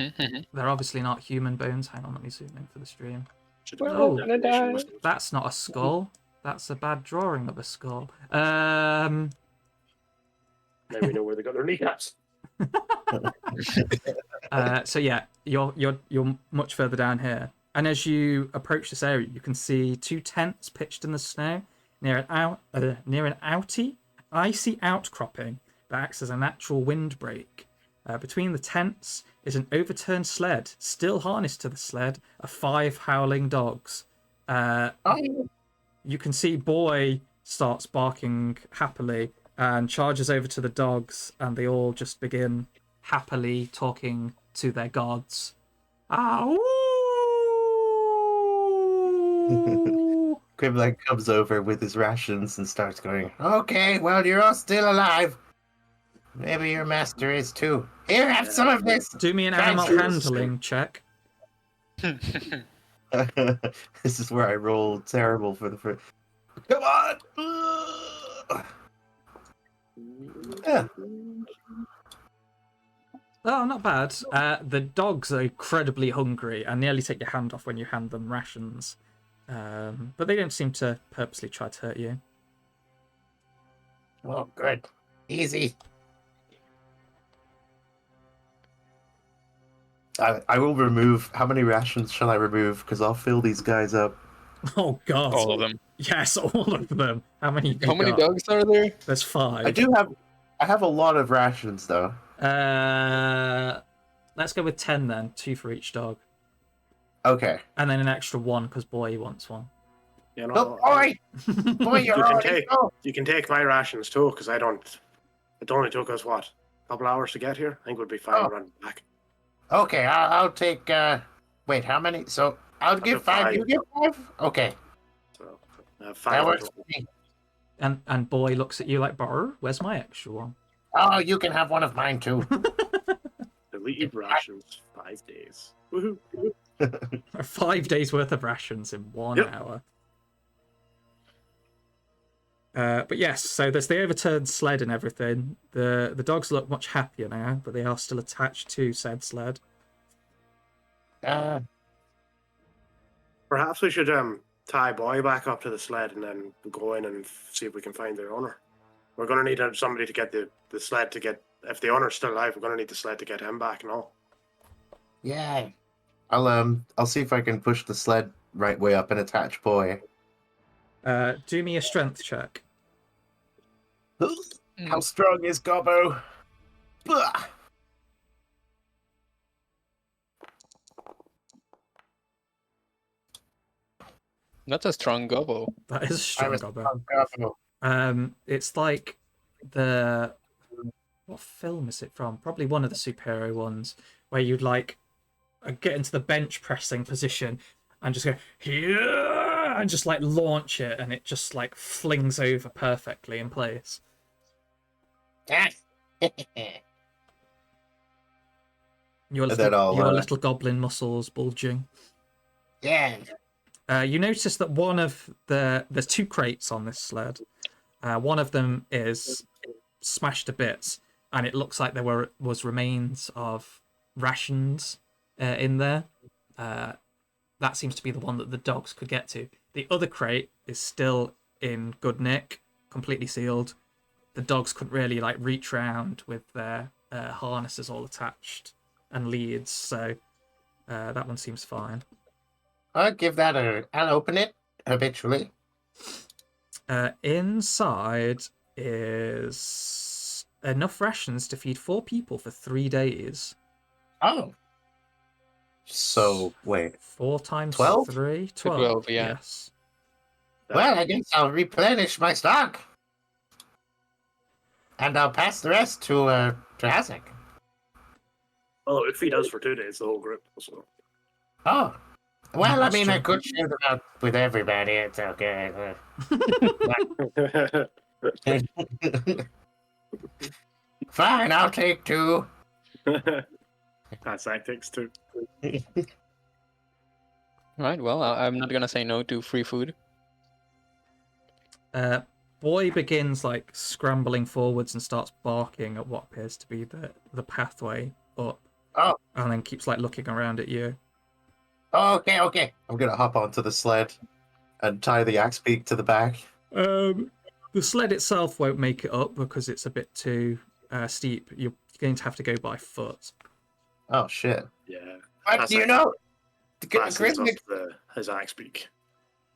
They're obviously not human bones. Hang on, let me zoom in for the stream. We're Oh, all gonna die. That's not a skull. That's a bad drawing of a skull. Now we know where they got their kneecaps. So yeah, you're much further down here, and as you approach this area, you can see 2 tents pitched in the snow near an icy outcropping that acts as a natural windbreak. Between the tents is an overturned sled. Still harnessed to the sled are 5 howling dogs. You can see Boy starts barking happily and charges over to the dogs, and they all just begin happily talking to their gods. Grimlag comes over with his rations and starts going, okay, well, you're all still alive. Maybe your master is too. Here, have some of this. Do me an Thank animal you. handling check. This is where I roll terrible for the first. Come on! Yeah. Oh, not bad. The dogs are incredibly hungry and nearly take your hand off when you hand them rations. But they don't seem to purposely try to hurt you. Oh, good. Easy. I will remove. How many rations shall I remove? Because I'll fill these guys up. Oh, God. All of them. Yes, all of them. How many have How you many got? dogs are there? There's 5. I have a lot of rations though. Let's go with 10 then. 2 for each dog. Okay. And then an extra 1 because boy wants one. You know, Oh, boy! Boy, you're You can already take- full. you can take my rations too, because I don't. It only took us what, a couple hours to get here. I think we'll be fine Oh. running back. Okay, I'll take. Wait, how many? So I'll give do 5. 5. You give 5. Okay, So 5. that in works total. for me. And boy looks at you like, "Brr, where's my extra one?" Oh, you can have one of mine too. Delete rations. 5 days. Woohoo! 5 days worth of rations in 1 Yep. hour. But yes, so there's the overturned sled and everything. The dogs look much happier now, but they are still attached to said sled. Perhaps we should tie Boy back up to the sled and then go in and see if we can find the owner. We're gonna need somebody to get the sled to get. If the owner's still alive, we're gonna need the sled to get him back. No. Yeah. I'll see if I can push the sled right way up and attach boy. Do me a strength check. How strong is Gobbo? Blah. That's a strong gobbo. That is a I strong was gobbo. It's like what film is it from? Probably one of the superhero ones where you'd like get into the bench pressing position and just go yeah, and just like launch it, and it just like flings over perfectly in place. Your And then your I'll, little goblin muscles bulging. Yeah. You notice that there's 2 crates on this sled. One of them is smashed to bits, and it looks like there was remains of rations in there. That seems to be the one that the dogs could get to. The other crate is still in good nick, completely sealed. The dogs couldn't really like reach round with their harnesses all attached and leads, so that one seems fine. I'll give that I'll open it habitually. Inside is enough rations to feed 4 people for 3 days. Oh. So wait. 4 times 12? 3? 12, yeah. Yes. Well, I guess I'll replenish my stock. And I'll pass the rest to Hasek. Well, it would feed us for 2 days, the whole group. So. Oh. Well, I That's mean, true. I could share them out with everybody. It's okay. Fine, I'll take 2. That's tactics too. Right, well, I'm not gonna say no to free food. Boy begins like scrambling forwards and starts barking at what appears to be the pathway up. Oh. And then keeps like looking around at you. Okay. I'm gonna hop onto the sled and tie the axe beak to the back. The sled itself won't make it up because it's a bit too steep. You're going to have to go by foot. Oh shit. Yeah. But That's you like- know, Fastens up his axe beak.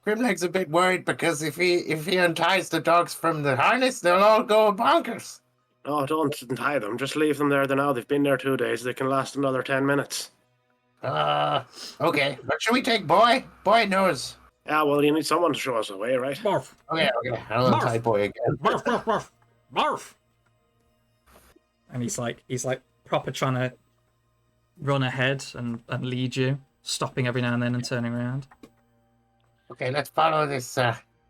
Grimleg's a bit worried because if he unties the dogs from the harness, they'll all go bonkers. Oh, don't untie them. Just leave them there. Now they've been there 2 days. They can last another 10 minutes. Okay. But should we take Boy? Boy knows. Yeah, well, you need someone to show us the way, right? Barf! Okay. I'll untie Boy again. Barf! Barf! Barf! Barf! And he's like proper trying to run ahead and lead you, stopping every now and then and turning around. Okay, let's follow this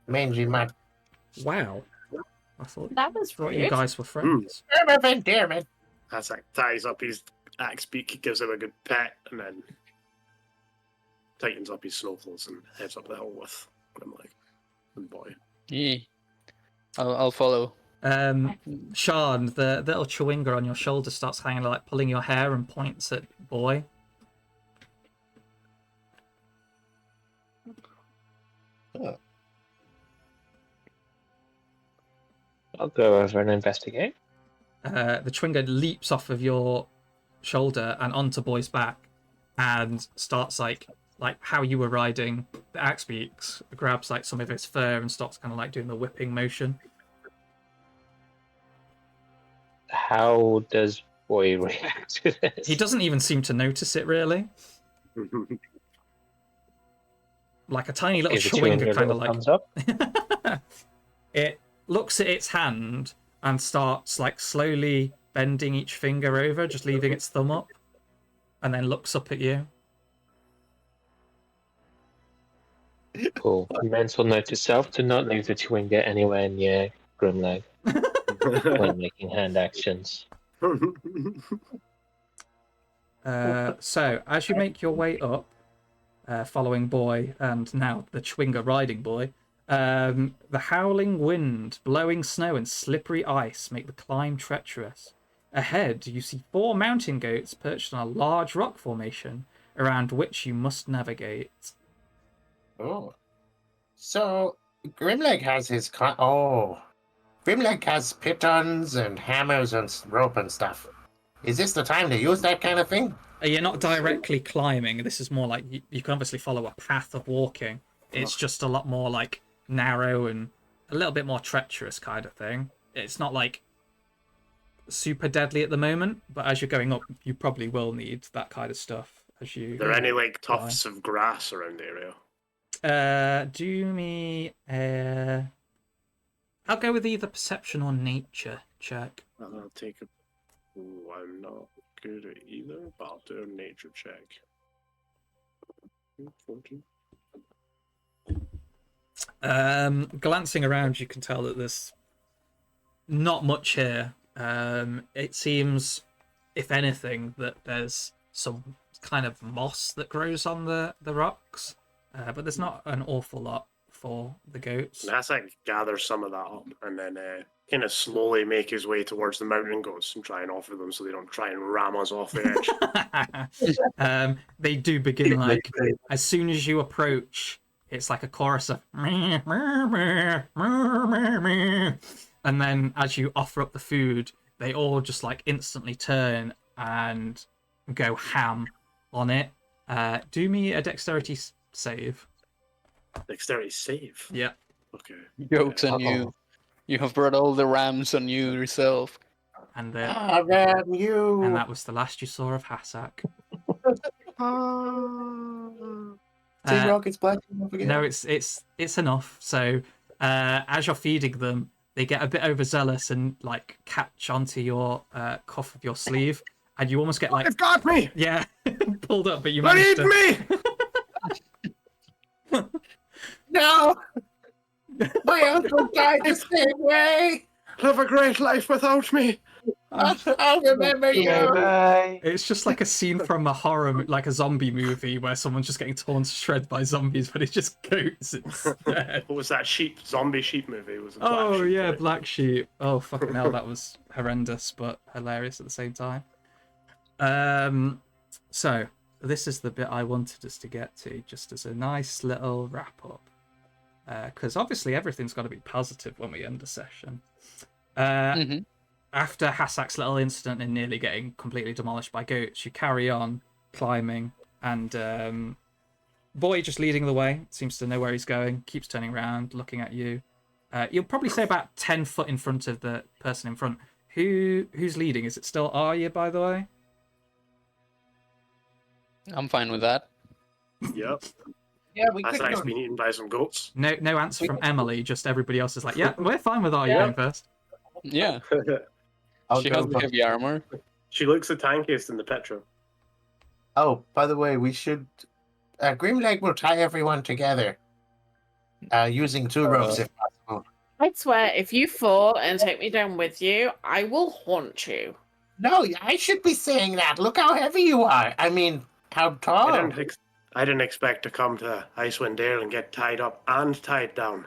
mangy mutt. Wow. I thought That was you rude. guys were friends. Dearman. That's like ties up his axe beak, gives him a good pet, and then tightens up his snowfalls and heads up the hill with Grimleg and Boy. Yeah. I'll follow. Sean, the little chewinga on your shoulder starts hanging, like pulling your hair and points at Boy. Oh. I'll go over and investigate. The chewinga leaps off of your shoulder and onto Boy's back and starts like how you were riding the axe beaks, grabs like some of his fur and starts kind of like doing the whipping motion. How does Boy react to this? He doesn't even seem to notice it really. Like a tiny little Give the chewinga chewinga a kind of little like thumbs up. it looks at its hand and starts like slowly bending each finger over, just leaving its thumb up, and then looks up at you. Cool. Mental note to self: to not leave the chewinga anywhere near Grimleg when making hand actions. So as you make your way up, following Boy and now the chewinga riding Boy, the howling wind, blowing snow, and slippery ice make the climb treacherous. Ahead, you see 4 mountain goats perched on a large rock formation, around which you must navigate. Oh. So, Grimleg has his... Grimleg has pitons and hammers and rope and stuff. Is this the time to use that kind of thing? You're not directly climbing. This is more like you can obviously follow a path of walking. It's just a lot more like narrow and a little bit more treacherous kind of thing. It's not like super deadly at the moment, but as you're going up, you probably will need that kind of stuff as you. Are there any like tufts of grass around the area? Do me I'll go with either perception or nature check. I'll take a... Ooh, I'm not good at either, but I'll do a nature check. 14. Glancing around, you can tell that there's not much here. It seems, if anything, that there's some kind of moss that grows on the rocks, but there's not an awful lot for the goats. That's like gather some of that up and then kind of slowly make his way towards the mountain goats and try and offer them so they don't try and ram us off the edge. They do begin like as soon as you approach, it's like a chorus of and then as you offer up the food, they all just like instantly turn and go ham on it. Do me a dexterity save. Dexterity save. Yeah. Okay. Jokes on you. You have brought all the rams on you yourself. And Ram you! and that was the last you saw of Hassak. Team Rocket's blasting up again. No, it's enough. So as you're feeding them, they get a bit overzealous and like catch onto your cuff of your sleeve, and you almost get like They've got me! yeah pulled up, but you They managed need to. me! No! My uncle died the same way! Live a great life without me! I'll remember you! Bye. It's just like a scene from a horror, like a zombie movie, where someone's just getting torn to shreds by zombies, but it's just goats instead. What was that zombie sheep movie? It was a black Oh sheep, yeah, right? Black Sheep. Oh fucking hell, that was horrendous but hilarious at the same time. So this is the bit I wanted us to get to, just as a nice little wrap up, because obviously everything's got to be positive when we end a session. After Hassak's little incident and nearly getting completely demolished by goats, you carry on climbing, and Boy just leading the way, seems to know where he's going, keeps turning around, looking at you. You'll probably say about 10 foot in front of the person in front. Who's leading? Is it still Arya, by the way? I'm fine with that. Yep. Yeah, we That's could nice go. being eaten by some goats. No answer from Emily, just everybody else is like, yeah, we're fine with Arya going first. Yeah, I'll she go has the first. heavy armor. She looks the tankiest in the Petra. Oh, by the way, we should. Grimleg will tie everyone together. Using 2 ropes if possible. I swear, if you fall and take me down with you, I will haunt you. No, I should be saying that. Look how heavy you are. I mean, how tall. I didn't expect to come to Icewind Dale and get tied up and tied down.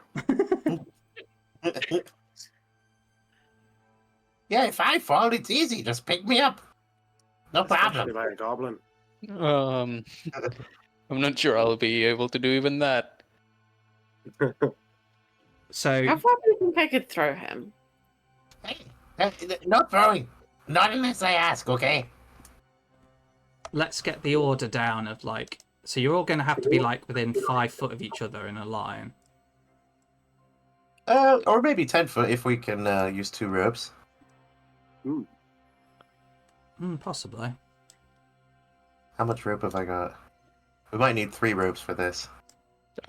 Yeah, if I fall, it's easy. Just pick me up. No Especially problem. by a goblin. I'm not sure I'll be able to do even that. So How far do you think I could throw him? Hey, no throwing. Not unless I ask, okay? let's get the order down of like. So you're all going to have to be like within 5 foot of each other in a line. Or maybe 10 foot if we can use 2 ropes. Possibly. How much rope have I got? We might need 3 ropes for this.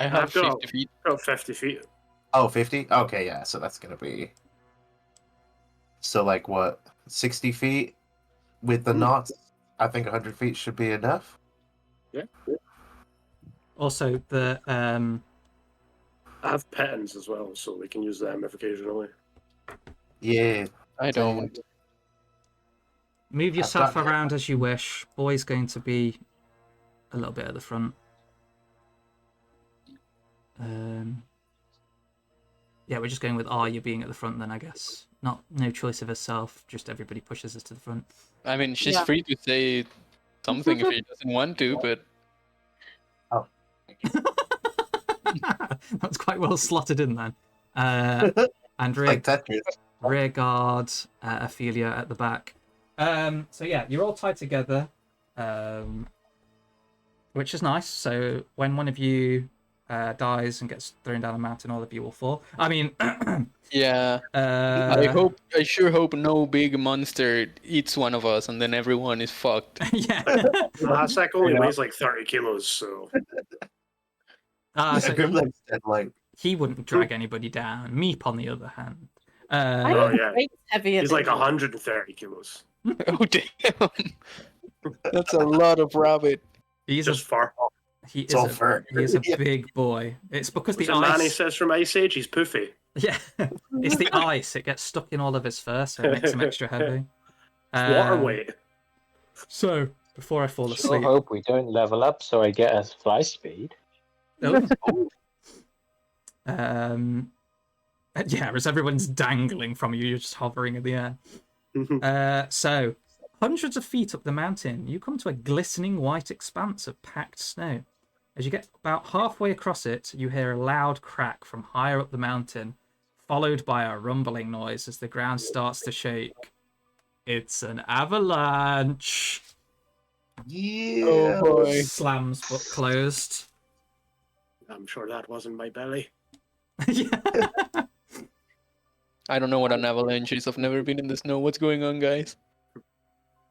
I have I've got 50 feet. about 50 feet. Oh, 50? Okay, yeah, so that's gonna be... So, like, what? 60 feet? With the knots, I think 100 feet should be enough. Yeah. Also, the I have pettins as well, so we can use them if occasionally. Yeah. I don't. move I've yourself got- around as you wish. Boy's going to be a little bit at the front. Yeah, we're just going with Arya being at the front then, I guess. No choice of herself, just everybody pushes us to the front. I mean, she's Yeah. free to say something if she doesn't want to, but That's quite well slotted in then. And Like Tetris. rear guard, Ophelia at the back. So yeah, you're all tied together, which is nice. So when one of you dies and gets thrown down a mountain, all of you will fall. I mean, yeah. I sure hope no big monster eats one of us and then everyone is fucked. Yeah. Hasek only weighs like 30 kilos, so So Grimleg's dead light. he wouldn't drag anybody down. Meep, on the other hand. I Oh, am yeah. weight heavier he's than like you. 130 kilos. Oh damn. That's a lot of rabbit. He's Just far. he It's is all a, fur. he is a Yeah. big boy. It's because What's the the man he ice. says from Ice Age? He's poofy. Yeah, it's the ice. It gets stuck in all of his fur, so it makes him extra heavy. Water weight. So before I fall Sure asleep, hope we don't level up so I get a fly speed. Oh. Yeah, as everyone's dangling from you, you're just hovering in the air. So, hundreds of feet up the mountain, you come to a glistening white expanse of packed snow. As you get about halfway across it, you hear a loud crack from higher up the mountain, followed by a rumbling noise as the ground starts to shake. It's an avalanche. Yeah. Oh boy. Slams but closed. I'm sure that wasn't my belly. Yeah. I don't know what an avalanche is. I've never been in the snow. What's going on, guys?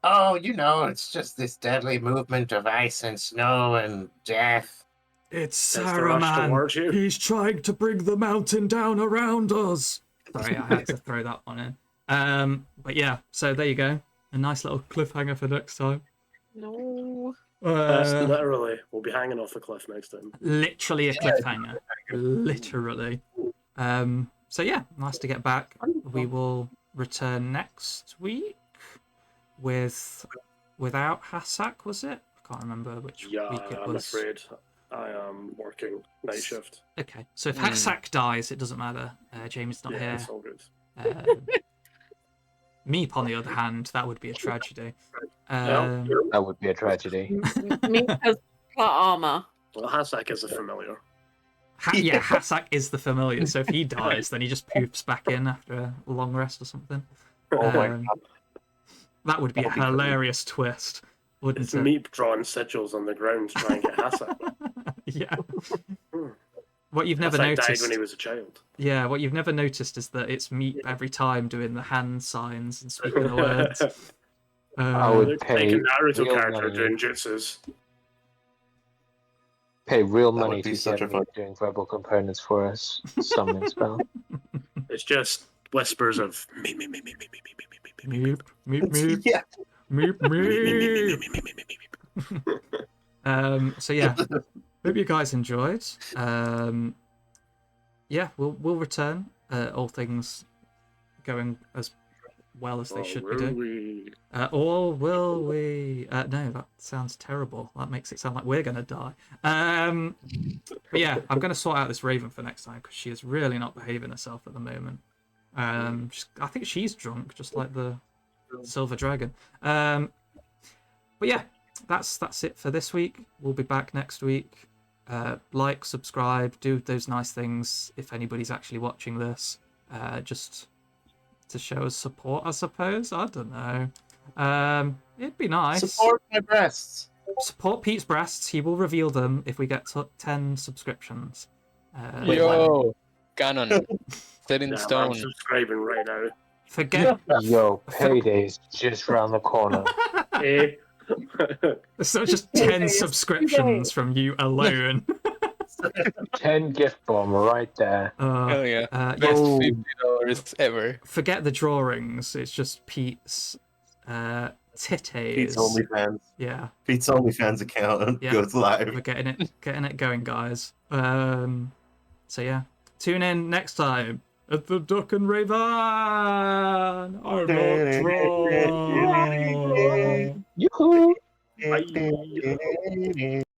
Oh, it's just this deadly movement of ice and snow and death. It's That's the rush towards Saruman. you. He's trying to bring the mountain down around us. Sorry, I had to throw that one in. But yeah, so there you go. A nice little cliffhanger for next time. No. Literally, we'll be hanging off a cliff next time. Literally a cliffhanger. Literally. So yeah, nice to get back. We will return next week without Hassak, was it? I can't remember which Yeah, week it I'm was. afraid I am working night shift. Okay, so if Hassak dies, it doesn't matter. James not Yeah, here. it's all good. Meep, on the other hand, that would be a tragedy. That would be a tragedy. Me has plot armor. Well, Hasek is a familiar. Yeah, Hassak is the familiar, so if he dies, then he just poofs back in after a long rest or something. Oh my God. That would be a hilarious twist, wouldn't It's it? Meep drawing sigils on the ground to try and get Hasek. Yeah. What you've never Hasek died noticed, when he was a child. yeah, what you've never noticed is that it's Meep every time doing the hand signs and speaking the words. I would Like pay a Naruto real character money. doing jutsus. Pay real That would money be to such get a me fun- doing verbal components for us summoning spell. It's just whispers of me, me, me, me, me, me, me, me, me, me, me, Meep, meep, meep, Yeah. meep, meep. me, me, me, me. So yeah, hope you guys enjoyed. Yeah, we'll return. All things going as well as they should be doing. Or will we? No, that sounds terrible. That makes it sound like we're gonna die. But yeah, I'm gonna sort out this Raven for next time because she is really not behaving herself at the moment. I think she's drunk, just like the silver dragon. But yeah, that's it for this week. We'll be back next week. Like, subscribe, do those nice things if anybody's actually watching this. Just to show us support, I suppose. I don't know. It'd be nice. Support my breasts. Support Pete's breasts. He will reveal them if we get 10 subscriptions. Yo, canon. Set in I'm stone. subscribing right now. Forget. Yo, payday's just round the corner. Eh? It's not just 10 subscriptions from you alone. 10 gift bomb right there. Hell yeah. Best Yes, $50 ever. forget the drawings. It's just Pete's titties. Pete's OnlyFans. Yeah, Pete's OnlyFans account Yeah. goes live. we're getting it going, guys. So yeah, tune in next time at the Duck and Raven. I'm not drunk. Yoo-hoo! Bye.